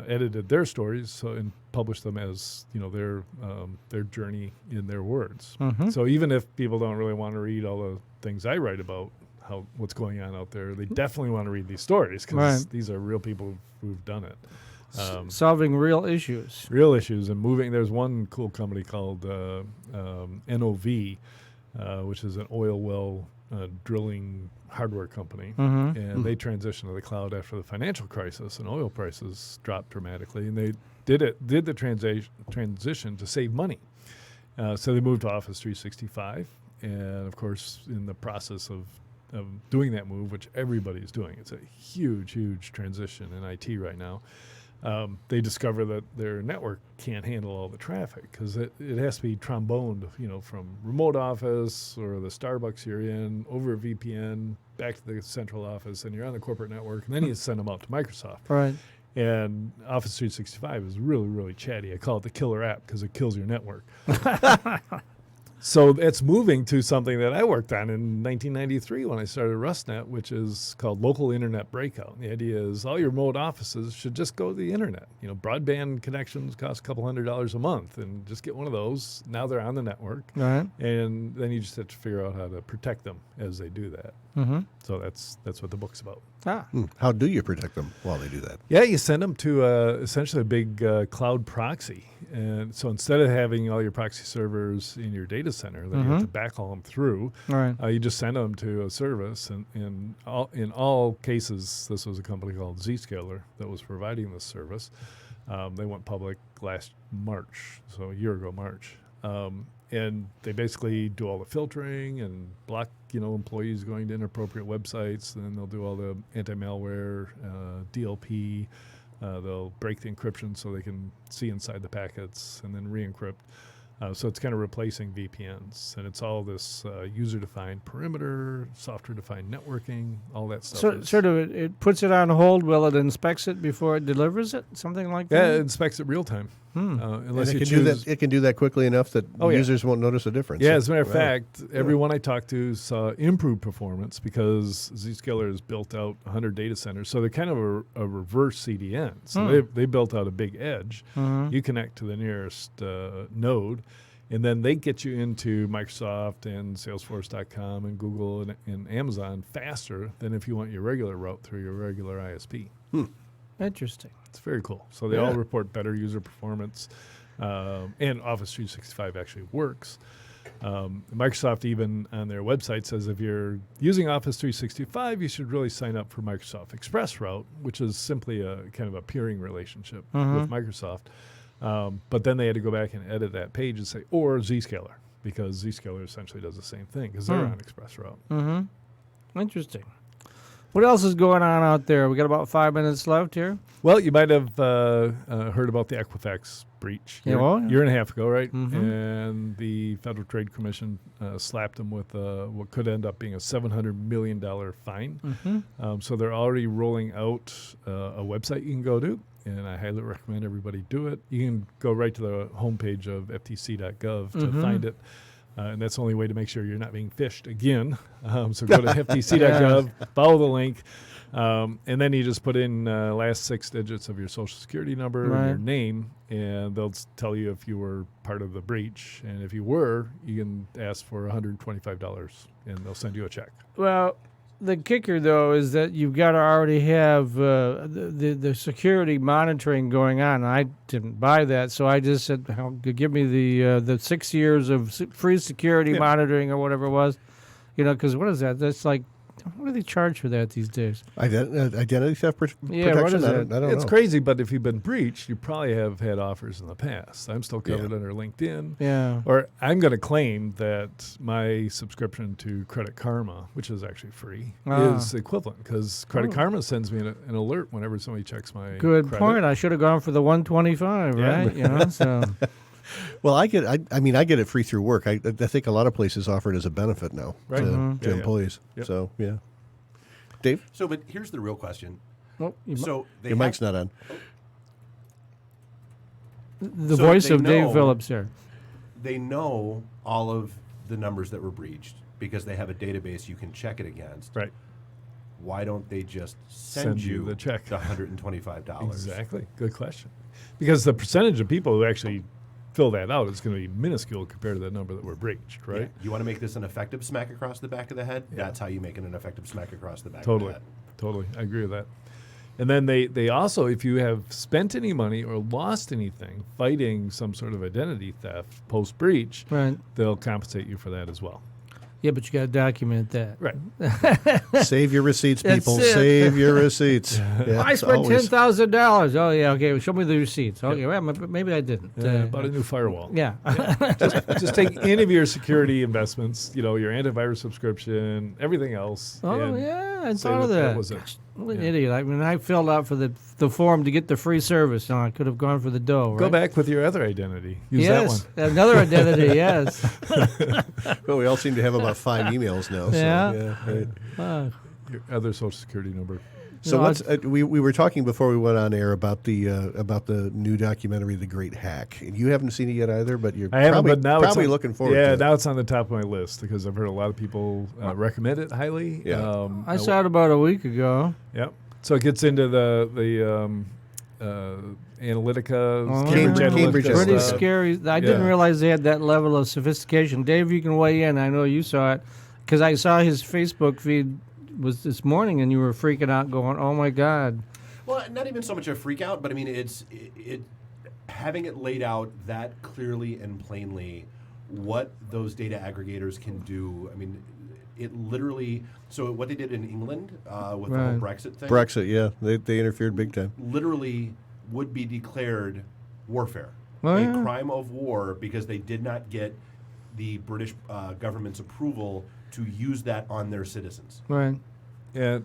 edited their stories and published them as their journey in their words. So even if people don't really want to read all the things I write about what's going on out there, they definitely want to read these stories, because these are real people who've done it. Solving real issues. Real issues and moving. There's one cool company called NOV, which is an oil well drilling hardware company, and they transitioned to the cloud after the financial crisis, and oil prices dropped dramatically, and they did the transition to save money. So they moved to Office 365, and of course, in the process of doing that move, which everybody's doing, it's a huge transition in IT right now. They discover that their network can't handle all the traffic, because it has to be tromboned, from remote office or the Starbucks you're in over a VPN back to the central office, and you're on the corporate network, and then you send them out to Microsoft. Right. And Office 365 is really chatty. I call it the killer app, because it kills your network. So it's moving to something that I worked on in 1993 when I started RustNet, which is called Local Internet Breakout. The idea is all your remote offices should just go to the internet. Broadband connections cost a couple $100s a month, and just get one of those. Now they're on the network. Right. And then you just have to figure out how to protect them as they do that. So that's what the book's about. How do you protect them while they do that? Yeah, you send them to essentially a big cloud proxy. And so instead of having all your proxy servers in your data center that you have to backhaul them through, you just send them to a service. And in all cases, this was a company called Zscaler that was providing this service. They went public last March, so a year ago March. And they basically do all the filtering and block, employees going to inappropriate websites. And then they'll do all the anti-malware, DLP. They'll break the encryption so they can see inside the packets and then re-encrypt. So it's kind of replacing VPNs. And it's all this user-defined perimeter, software-defined networking, all that stuff. So sort of it puts it on hold while it inspects it before it delivers it? Something like that? Yeah, it inspects it real time. Unless And you it can do choose. that. It can do that quickly enough that users won't notice a difference. Yeah, as a matter of fact, everyone I talked to saw improved performance, because Zscaler has built out 100 data centers. So they're kind of a reverse CDN. So they built out a big edge. You connect to the nearest node, and then they get you into Microsoft and Salesforce.com and Google and Amazon faster than if you want your regular route through your regular ISP. Interesting. It's very cool. So they all report better user performance, and Office 365 actually works. Microsoft even on their website says if you're using Office 365, you should really sign up for Microsoft Express Route, which is simply a kind of a peering relationship with Microsoft. But then they had to go back and edit that page and say, or Zscaler, because Zscaler essentially does the same thing, because they're on Express Route. Interesting. What else is going on out there? We got about 5 minutes left here. Well, you might have heard about the Equifax breach year and a half ago, right? And the Federal Trade Commission slapped them with what could end up being a $700 million fine. So they're already rolling out a website you can go to, and I highly recommend everybody do it. You can go right to the homepage of ftc.gov to find it. And that's the only way to make sure you're not being phished again. So go to ftc.gov, follow the link, and then you just put in last 6 digits of your social security number and your name, and they'll tell you if you were part of the breach. And if you were, you can ask for $125, and they'll send you a check. Well, The kicker, though, is that you've got to already have the security monitoring going on. I didn't buy that, so I just said, give me the 6 years of free security monitoring or whatever it was. Because what is that? That's like, what do they charge for that these days? Identity theft protection? What is I that? don't know. It's crazy, but if you've been breached, you probably have had offers in the past. I'm still covered under LinkedIn. Yeah. Or I'm going to claim that my subscription to Credit Karma, which is actually free, is equivalent because Credit Karma sends me an alert whenever somebody checks my Good credit. point. I should have gone for the 125, right? So. Well, I get it free through work. I think a lot of places offer it as a benefit now to employees. Yep. So, yeah. Dave? So, but here's the real question. Oh, So Your mic's not on. the So voice they of Dave know- Phillips here. They know all of the numbers that were breached because they have a database you can check it against. Right. Why don't they just Send send you the check. the $125? Exactly. Good question. Because the percentage of people who actually fill that out is going to be minuscule compared to the number that were breached, right? Yeah. You want to make this an effective smack across the back of the head? That's how you make it an effective smack across the back of the Totally. head. Totally. I agree with that. And then they also, if you have spent any money or lost anything fighting some sort of identity theft post-breach, Right. they'll compensate you for that as well. Yeah, but you got to document that. Right. Save your receipts, That's people. it. Save your receipts. Yeah, I it's spent always- $10,000. Oh, yeah, okay. Well, show me the receipts. Okay, well, maybe I didn't. Bought a new firewall. Yeah. Just take any of your security investments, your antivirus subscription, everything else. Oh, and yeah, I say thought of that. was it. What an idiot. I mean, I filled out for the form to get the free service. I could have gone for the dough, right? Go back with your other identity. Use yes, that one. another identity, yes. Well, we all seem to have about 5 emails now. Yeah. So, right. Your other social security number. So No, what's we were talking before we went on air about the new documentary, The Great Hack. And you haven't seen it yet either, but you're I haven't, probably, but now probably it's on, looking forward yeah, to it. now it's on the top of my list because I've heard a lot of people recommend it highly. Yeah. I saw it about a week ago. Yep. So it gets into the Analytica, Oh, Cambridge yeah. Analytica Cambridge Pretty stuff. scary. I didn't Yeah. realize they had that level of sophistication. Dave, you can weigh in. I know you saw it because I saw his Facebook feed was this morning, and you were freaking out, going, "Oh my God!" Well, not even so much a freak out, but I mean, it's having it laid out that clearly and plainly what those data aggregators can do. I mean, it literally. So what they did in England with the whole Brexit thing. Brexit, yeah. They interfered big time. Literally would be declared warfare, Oh, a yeah. crime of war, because they did not get the British government's approval to use that on their citizens. Right. Yeah,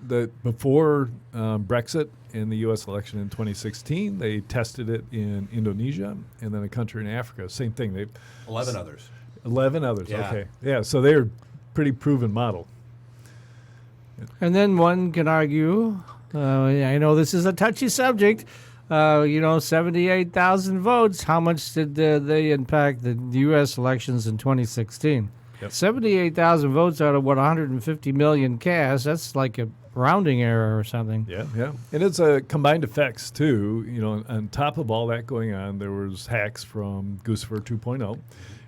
before Brexit in the U.S. election in 2016, they tested it in Indonesia and then a country in Africa. Same thing. 11 others. 11 others. Yeah. Okay. Yeah. So they're pretty proven model. And then one can argue, I know this is a touchy subject, 78,000 votes. How much did they impact the U.S. elections in 2016? Yep. 78,000 votes out of, 150 million cast. That's like a rounding error or something. Yeah, yeah. And it's a combined effects, too. On top of all that going on, there was hacks from Guccifer 2.0.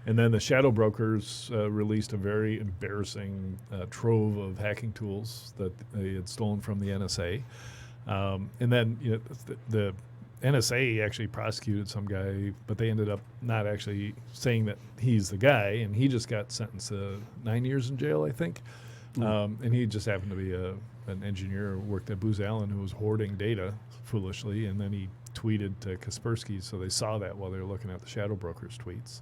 And then the shadow brokers released a very embarrassing trove of hacking tools that they had stolen from the NSA. And then the NSA actually prosecuted some guy, but they ended up not actually saying that he's the guy, and he just got sentenced to 9 years in jail, I think. And he just happened to be an engineer who worked at Booz Allen who was hoarding data foolishly, and then he tweeted to Kaspersky, so they saw that while they were looking at the shadow brokers' tweets.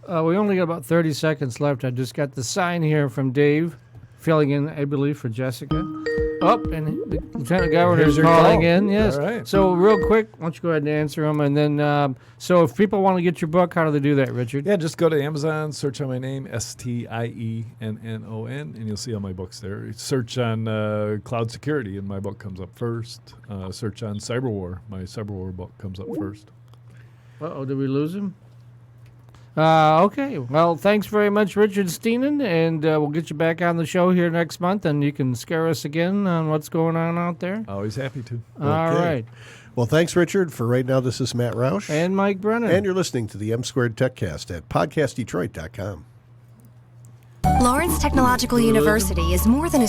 We only got about 30 seconds left. I just got the sign here from Dave, filling in, I believe, for Jessica. And the Lieutenant Governor is Here's your calling call. in. Yes. All right. So real quick, why don't you go ahead and answer them, and then so if people want to get your book, how do they do that, Richard? Yeah, just go to Amazon, search on my name, STIENNON, and you'll see all my books there. Search on cloud security, and my book comes up first. Search on cyber war, my cyber war book comes up first. Did we lose him? Okay. Well, thanks very much, Richard Steenan, and we'll get you back on the show here next month, and you can scare us again on what's going on out there. Always happy to. All right. Well, thanks, Richard. For right now, this is Matt Roush. And Mike Brennan. And you're listening to the M2Techcast at PodcastDetroit.com. Lawrence Technological University is more than a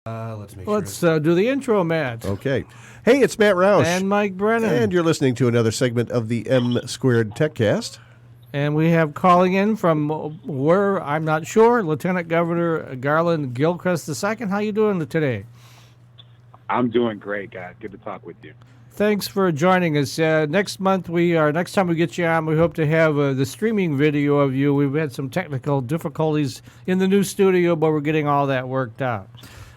Let's make sure. Let's do the intro, Matt. Okay. Hey, it's Matt Roush. And Mike Brennan. And you're listening to another segment of the M2Techcast. And we have calling in from where, I'm not sure, Lieutenant Governor Garland Gilchrist II. How you doing today? I'm doing great, guys. Good to talk with you. Thanks for joining us. Next time we get you on, we hope to have the streaming video of you. We've had some technical difficulties in the new studio, but we're getting all that worked out.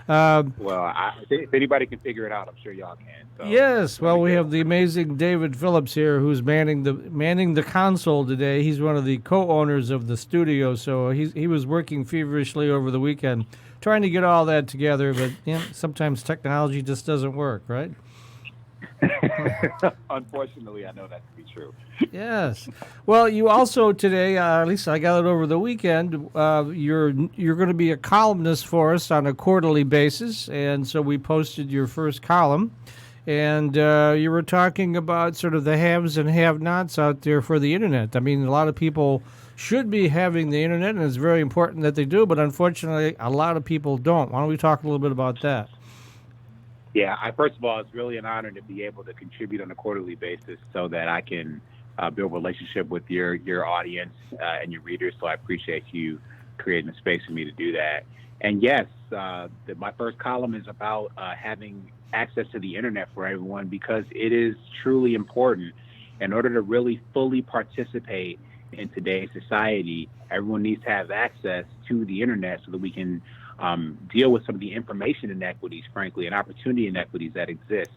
Well, if anybody can figure it out, I'm sure y'all can. So Yes, well, we have the amazing David Phillips here, who's manning the console today. He's one of the co-owners of the studio, so he was working feverishly over the weekend, trying to get all that together. But sometimes technology just doesn't work, right? Unfortunately, I know that to be true. Yes. Well, you also today, at least I got it over the weekend. You're going to be a columnist for us on a quarterly basis, and so we posted your first column. And you were talking about sort of the haves and have-nots out there for the internet. I mean, a lot of people should be having the internet, and it's very important that they do, but unfortunately, a lot of people don't. Why don't we talk a little bit about that? Yeah, first of all, it's really an honor to be able to contribute on a quarterly basis so that I can build a relationship with your audience and your readers. So I appreciate you creating a space for me to do that. And yes, my first column is about having access to the internet for everyone, because it is truly important. In order to really fully participate in today's society, everyone needs to have access to the internet so that we can deal with some of the information inequities, frankly, and opportunity inequities that exist.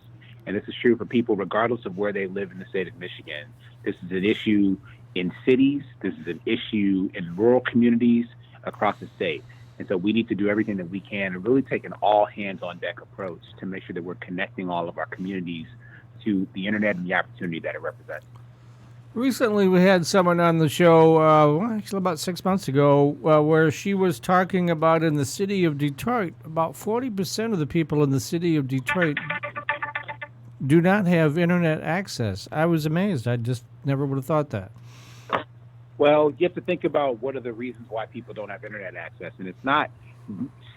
And this is true for people regardless of where they live in the state of Michigan. This is an issue in cities. This is an issue in rural communities across the state. And so we need to do everything that we can and really take an all hands on deck approach to make sure that we're connecting all of our communities to the internet and the opportunity that it represents. Recently, we had someone on the show, actually about 6 months ago, where she was talking about in the city of Detroit, about 40% of the people in the city of Detroit do not have internet access. I was amazed. I just never would have thought that. Well, you have to think about what are the reasons why people don't have internet access. And it's not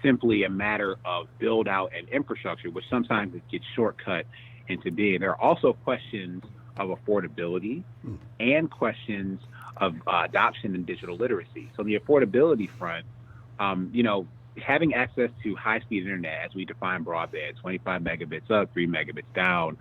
simply a matter of build out and infrastructure, which sometimes it gets shortcut into being. There are also questions of affordability and questions of adoption and digital literacy. So the affordability front, having access to high-speed internet, as we define broadband, 25 megabits up, 3 megabits down,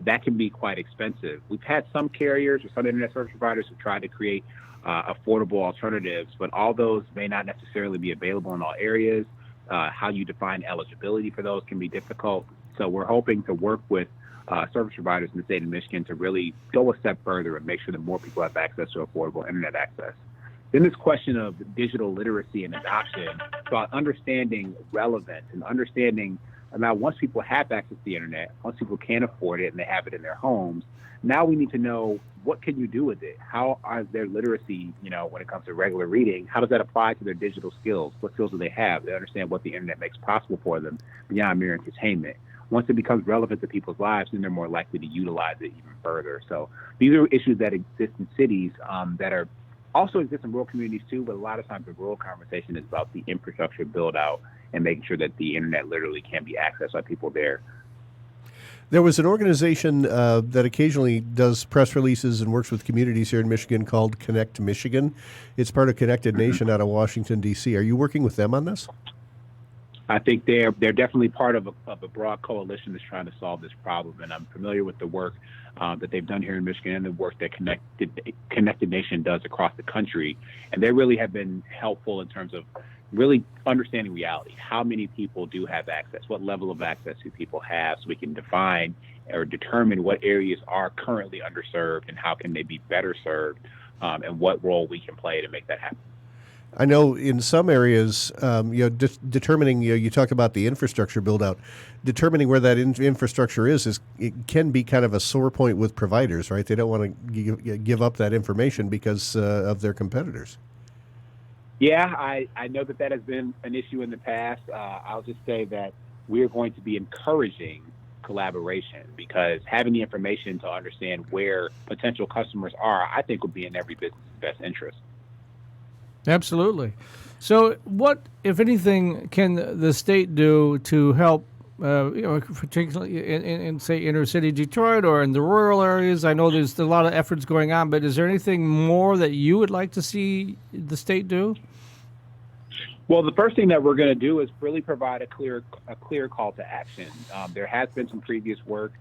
that can be quite expensive. We've had some carriers or some internet service providers who tried to create affordable alternatives, but all those may not necessarily be available in all areas. How you define eligibility for those can be difficult. So we're hoping to work with service providers in the state of Michigan to really go a step further and make sure that more people have access to affordable internet access. Then this question of digital literacy and adoption, about understanding relevance and understanding about once people have access to the internet, once people can afford it and they have it in their homes, now we need to know what can you do with it? How are their literacy, when it comes to regular reading, how does that apply to their digital skills? What skills do they have? They understand what the internet makes possible for them beyond mere entertainment. Once it becomes relevant to people's lives, then they're more likely to utilize it even further. So these are issues that exist in cities that are also exist in rural communities too, but a lot of times the rural conversation is about the infrastructure build out and making sure that the internet literally can be accessed by people there. There was an organization that occasionally does press releases and works with communities here in Michigan called Connect Michigan. It's part of Connected Nation out of Washington, D.C. Are you working with them on this? I think they're definitely part of a broad coalition that's trying to solve this problem, and I'm familiar with the work that they've done here in Michigan and the work that Connected Nation does across the country, and they really have been helpful in terms of really understanding reality. How many people do have access? What level of access do people have, so we can define or determine what areas are currently underserved and how can they be better served, and what role we can play to make that happen. I know in some areas, determining, you talked about the infrastructure build out, determining where that infrastructure is it can be kind of a sore point with providers, right? They don't want to give up that information because of their competitors. Yeah, I know that has been an issue in the past. I'll just say that we're going to be encouraging collaboration, because having the information to understand where potential customers are, I think would be in every business's best interest. Absolutely. So, what, if anything, can the state do to help, particularly in, say, inner city Detroit or in the rural areas? I know there's a lot of efforts going on, but is there anything more that you would like to see the state do? Well, the first thing that we're going to do is really provide a clear call to action. There has been some previous work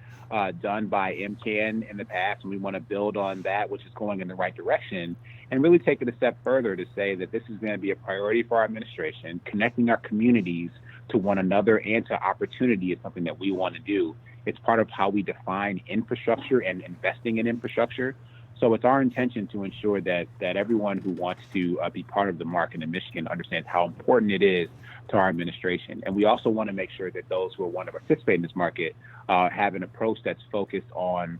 done by MCAN in the past, and we want to build on that, which is going in the right direction, and really take it a step further to say that this is going to be a priority for our administration. Connecting our communities to one another and to opportunity is something that we want to do. It's part of how we define infrastructure and investing in infrastructure. So it's our intention to ensure that everyone who wants to be part of the market in Michigan understands how important it is to our administration. And we also want to make sure that those who want to participate in this market have an approach that's focused on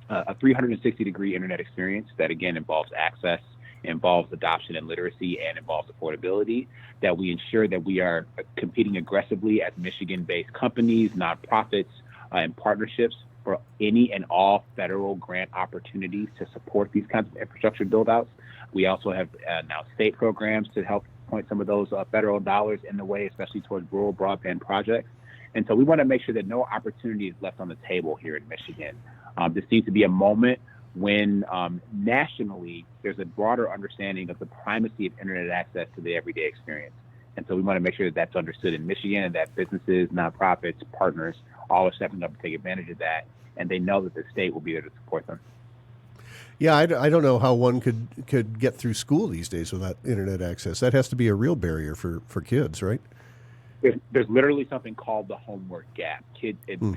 a 360-degree internet experience that, again, involves access, involves adoption and literacy, and involves affordability, that we ensure that we are competing aggressively as Michigan-based companies, nonprofits, and partnerships for any and all federal grant opportunities to support these kinds of infrastructure build-outs. We also have now state programs to help point some of those federal dollars in the way, especially towards rural broadband projects. And so we want to make sure that no opportunity is left on the table here in Michigan. This seems to be a moment when nationally there's a broader understanding of the primacy of internet access to the everyday experience. And so we want to make sure that that's understood in Michigan, and that businesses, nonprofits, partners, all are stepping up to take advantage of that, and they know that the state will be there to support them. Yeah, I don't know how one could get through school these days without internet access. That has to be a real barrier for kids, right? There's literally something called the homework gap.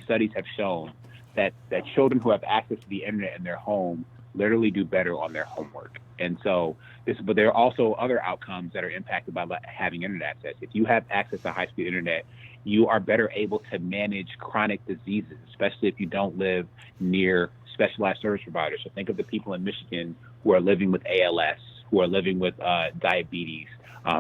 Studies have shown that children who have access to the internet in their home literally do better on their homework. And so but there are also other outcomes that are impacted by having internet access. If you have access to high-speed internet, you are better able to manage chronic diseases, especially if you don't live near specialized service providers. So think of the people in Michigan who are living with ALS, who are living with diabetes,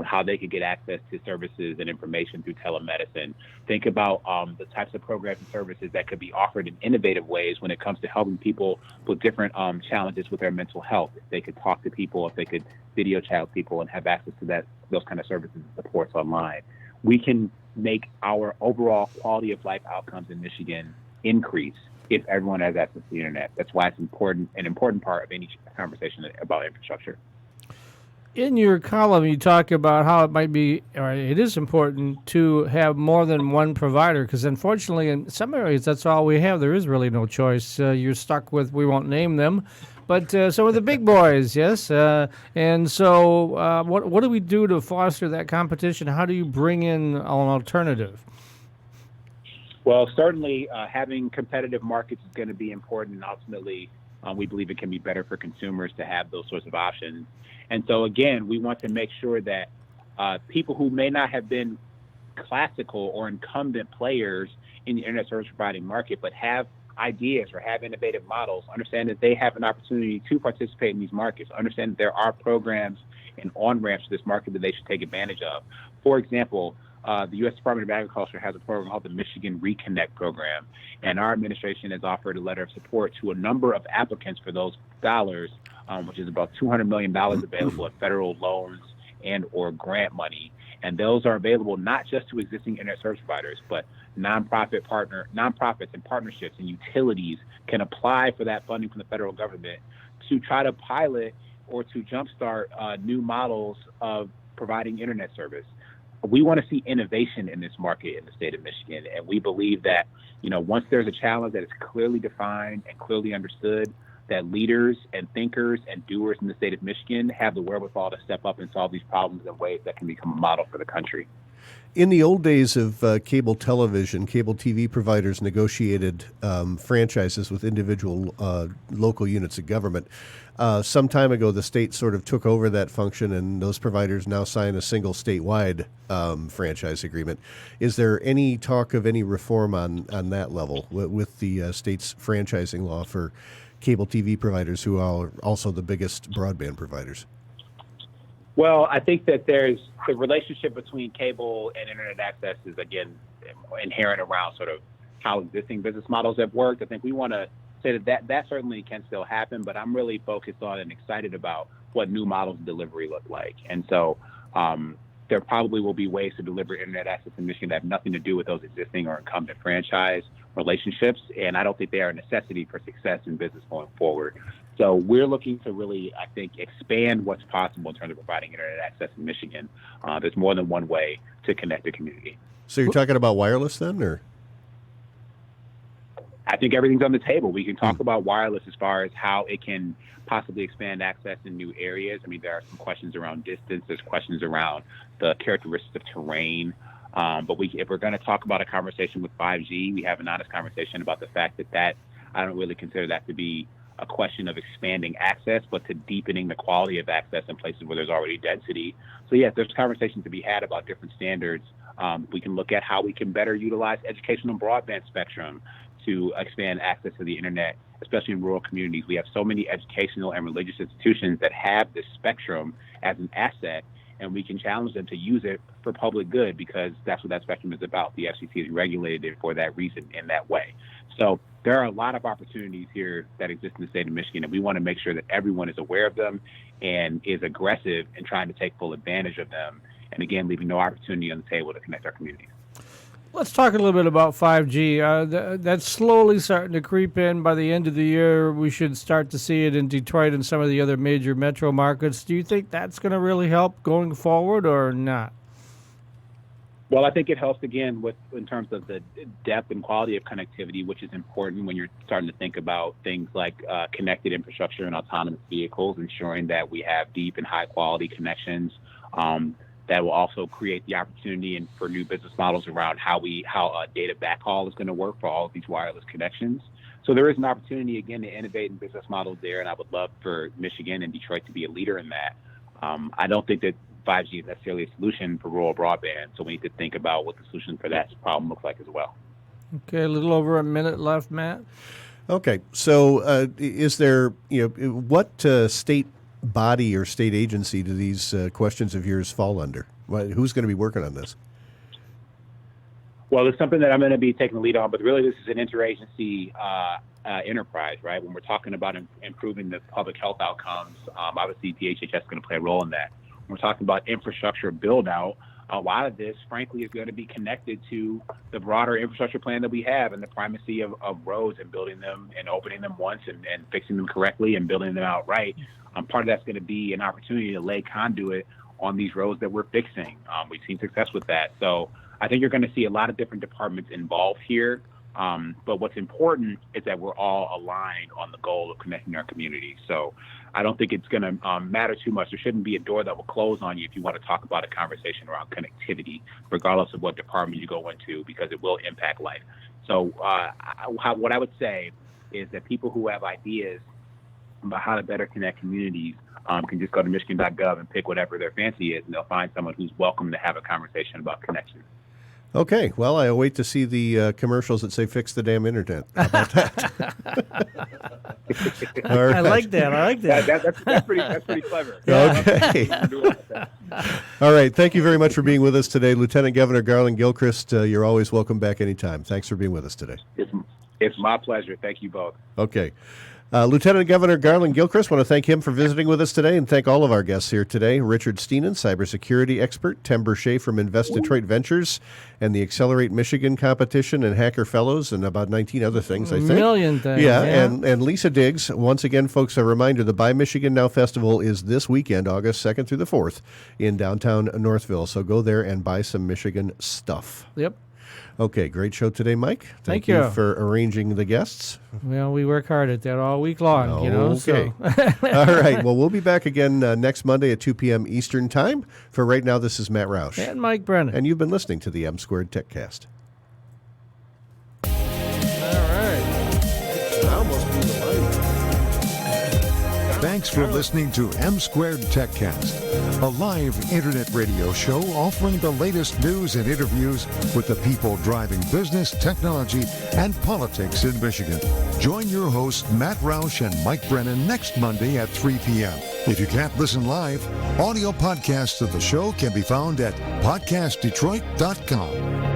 how they could get access to services and information through telemedicine. Think about the types of programs and services that could be offered in innovative ways when it comes to helping people with different challenges with their mental health. If they could talk to people, if they could video chat with people and have access to those kind of services and supports online. We can make our overall quality of life outcomes in Michigan increase if everyone has access to the internet. That's why it's an important part of any conversation about infrastructure. In your column, you talk about how it might be, or it is important to have more than one provider, because unfortunately in some areas that's all we have. There is really no choice. You're stuck with, we won't name them, but some of the big boys, yes. And so what do we do to foster that competition? How do you bring in an alternative? Well, certainly having competitive markets is going to be important, and ultimately we believe it can be better for consumers to have those sorts of options. And so, again, we want to make sure that people who may not have been classical or incumbent players in the internet service providing market, but have ideas or have innovative models, understand that they have an opportunity to participate in these markets, understand that there are programs and on-ramps to this market that they should take advantage of. For example, the U.S. Department of Agriculture has a program called the Michigan Reconnect Program, and our administration has offered a letter of support to a number of applicants for those dollars, which is about $200 million available in federal loans and or grant money. And those are available not just to existing internet service providers, but nonprofits and partnerships and utilities can apply for that funding from the federal government to try to pilot or to jumpstart new models of providing internet service. We want to see innovation in this market in the state of Michigan, and we believe that, once there's a challenge that is clearly defined and clearly understood, that leaders and thinkers and doers in the state of Michigan have the wherewithal to step up and solve these problems in ways that can become a model for the country. In the old days of cable television, cable TV providers negotiated franchises with individual local units of government. Some time ago, the state sort of took over that function, and those providers now sign a single statewide franchise agreement. Is there any talk of any reform on that level with the state's franchising law for cable TV providers who are also the biggest broadband providers? Well, I think that there's the relationship between cable and internet access is, again, inherent around sort of how existing business models have worked. I think we want to say that certainly can still happen, but I'm really focused on and excited about what new models of delivery look like. And so there probably will be ways to deliver internet access in Michigan that have nothing to do with those existing or incumbent franchise relationships. And I don't think they are a necessity for success in business going forward. So we're looking to really, I think, expand what's possible in terms of providing internet access in Michigan. There's more than one way to connect the community. So you're talking about wireless then, or? I think everything's on the table. We can talk about wireless as far as how it can possibly expand access in new areas. I mean, there are some questions around distance. There's questions around the characteristics of terrain. But if we're going to talk about a conversation with 5G, we have an honest conversation about the fact that I don't really consider that to be a question of expanding access, but to deepening the quality of access in places where there's already density. So yes, there's conversations to be had about different standards. We can look at how we can better utilize educational broadband spectrum to expand access to the internet, especially in rural communities. We have so many educational and religious institutions that have this spectrum as an asset, and we can challenge them to use it for public good because that's what that spectrum is about. The FCC has regulated it for that reason in that way. So there are a lot of opportunities here that exist in the state of Michigan, and we want to make sure that everyone is aware of them and is aggressive in trying to take full advantage of them. And again, leaving no opportunity on the table to connect our communities. Let's talk a little bit about 5G. That's slowly starting to creep in. By the end of the year, we should start to see it in Detroit and some of the other major metro markets. Do you think that's going to really help going forward or not? Well, I think it helps, again, in terms of the depth and quality of connectivity, which is important when you're starting to think about things like connected infrastructure and autonomous vehicles, ensuring that we have deep and high-quality connections. That will also create the opportunity for new business models around how data backhaul is going to work for all of these wireless connections. So there is an opportunity, again, to innovate in business models there, and I would love for Michigan and Detroit to be a leader in that. I don't think that 5G is necessarily a solution for rural broadband, so we need to think about what the solution for that problem looks like as well. Okay, a little over a minute left, Matt. Okay, so is there, what state body or state agency do these questions of yours fall under? Who's going to be working on this? Well, it's something that I'm going to be taking the lead on, but really this is an interagency enterprise, right? When we're talking about improving the public health outcomes, obviously DHHS is going to play a role in that. When we're talking about infrastructure build out, a lot of this, frankly, is going to be connected to the broader infrastructure plan that we have and the primacy of roads and building them and opening them once and fixing them correctly and building them out right. Part of that's going to be an opportunity to lay conduit on these roads that we're fixing. We've seen success with that. So I think you're going to see a lot of different departments involved here. But what's important is that we're all aligned on the goal of connecting our community. So I don't think it's going to matter too much. There shouldn't be a door that will close on you if you want to talk about a conversation around connectivity, regardless of what department you go into, because it will impact life. So what I would say is that people who have ideas about how to better connect communities can just go to michigan.gov and pick whatever their fancy is, and they'll find someone who's welcome to have a conversation about connection. Okay, well, I await to see the commercials that say "fix the damn internet." How about that? All right. I like that. That's pretty clever. Okay. All right. Thank you very much for being with us today, Lieutenant Governor Garland Gilchrist. You're always welcome back anytime. Thanks for being with us today. It's my pleasure. Thank you both. Okay. Lieutenant Governor Garland Gilchrist, want to thank him for visiting with us today and thank all of our guests here today. Richard Steenan, cybersecurity expert, Tim Burchett from Invest Detroit Ventures and the Accelerate Michigan competition and Hacker Fellows and about 19 other things, I think. A million things. Yeah. And Lisa Diggs. Once again, folks, a reminder, the Buy Michigan Now Festival is this weekend, August 2nd through the 4th in downtown Northville. So go there and buy some Michigan stuff. Yep. Okay, great show today, Mike. Thank you for arranging the guests. Well, we work hard at that all week long, Okay. So. All right. Well, we'll be back again next Monday at 2 p.m. Eastern Time. For right now, this is Matt Roush. And Mike Brennan. And you've been listening to the M2Techcast. All right. I almost blew the line. Thanks for listening to M2Techcast, a live internet radio show offering the latest news and interviews with the people driving business, technology, and politics in Michigan. Join your hosts, Matt Roush and Mike Brennan, next Monday at 3 p.m. If you can't listen live, audio podcasts of the show can be found at PodcastDetroit.com.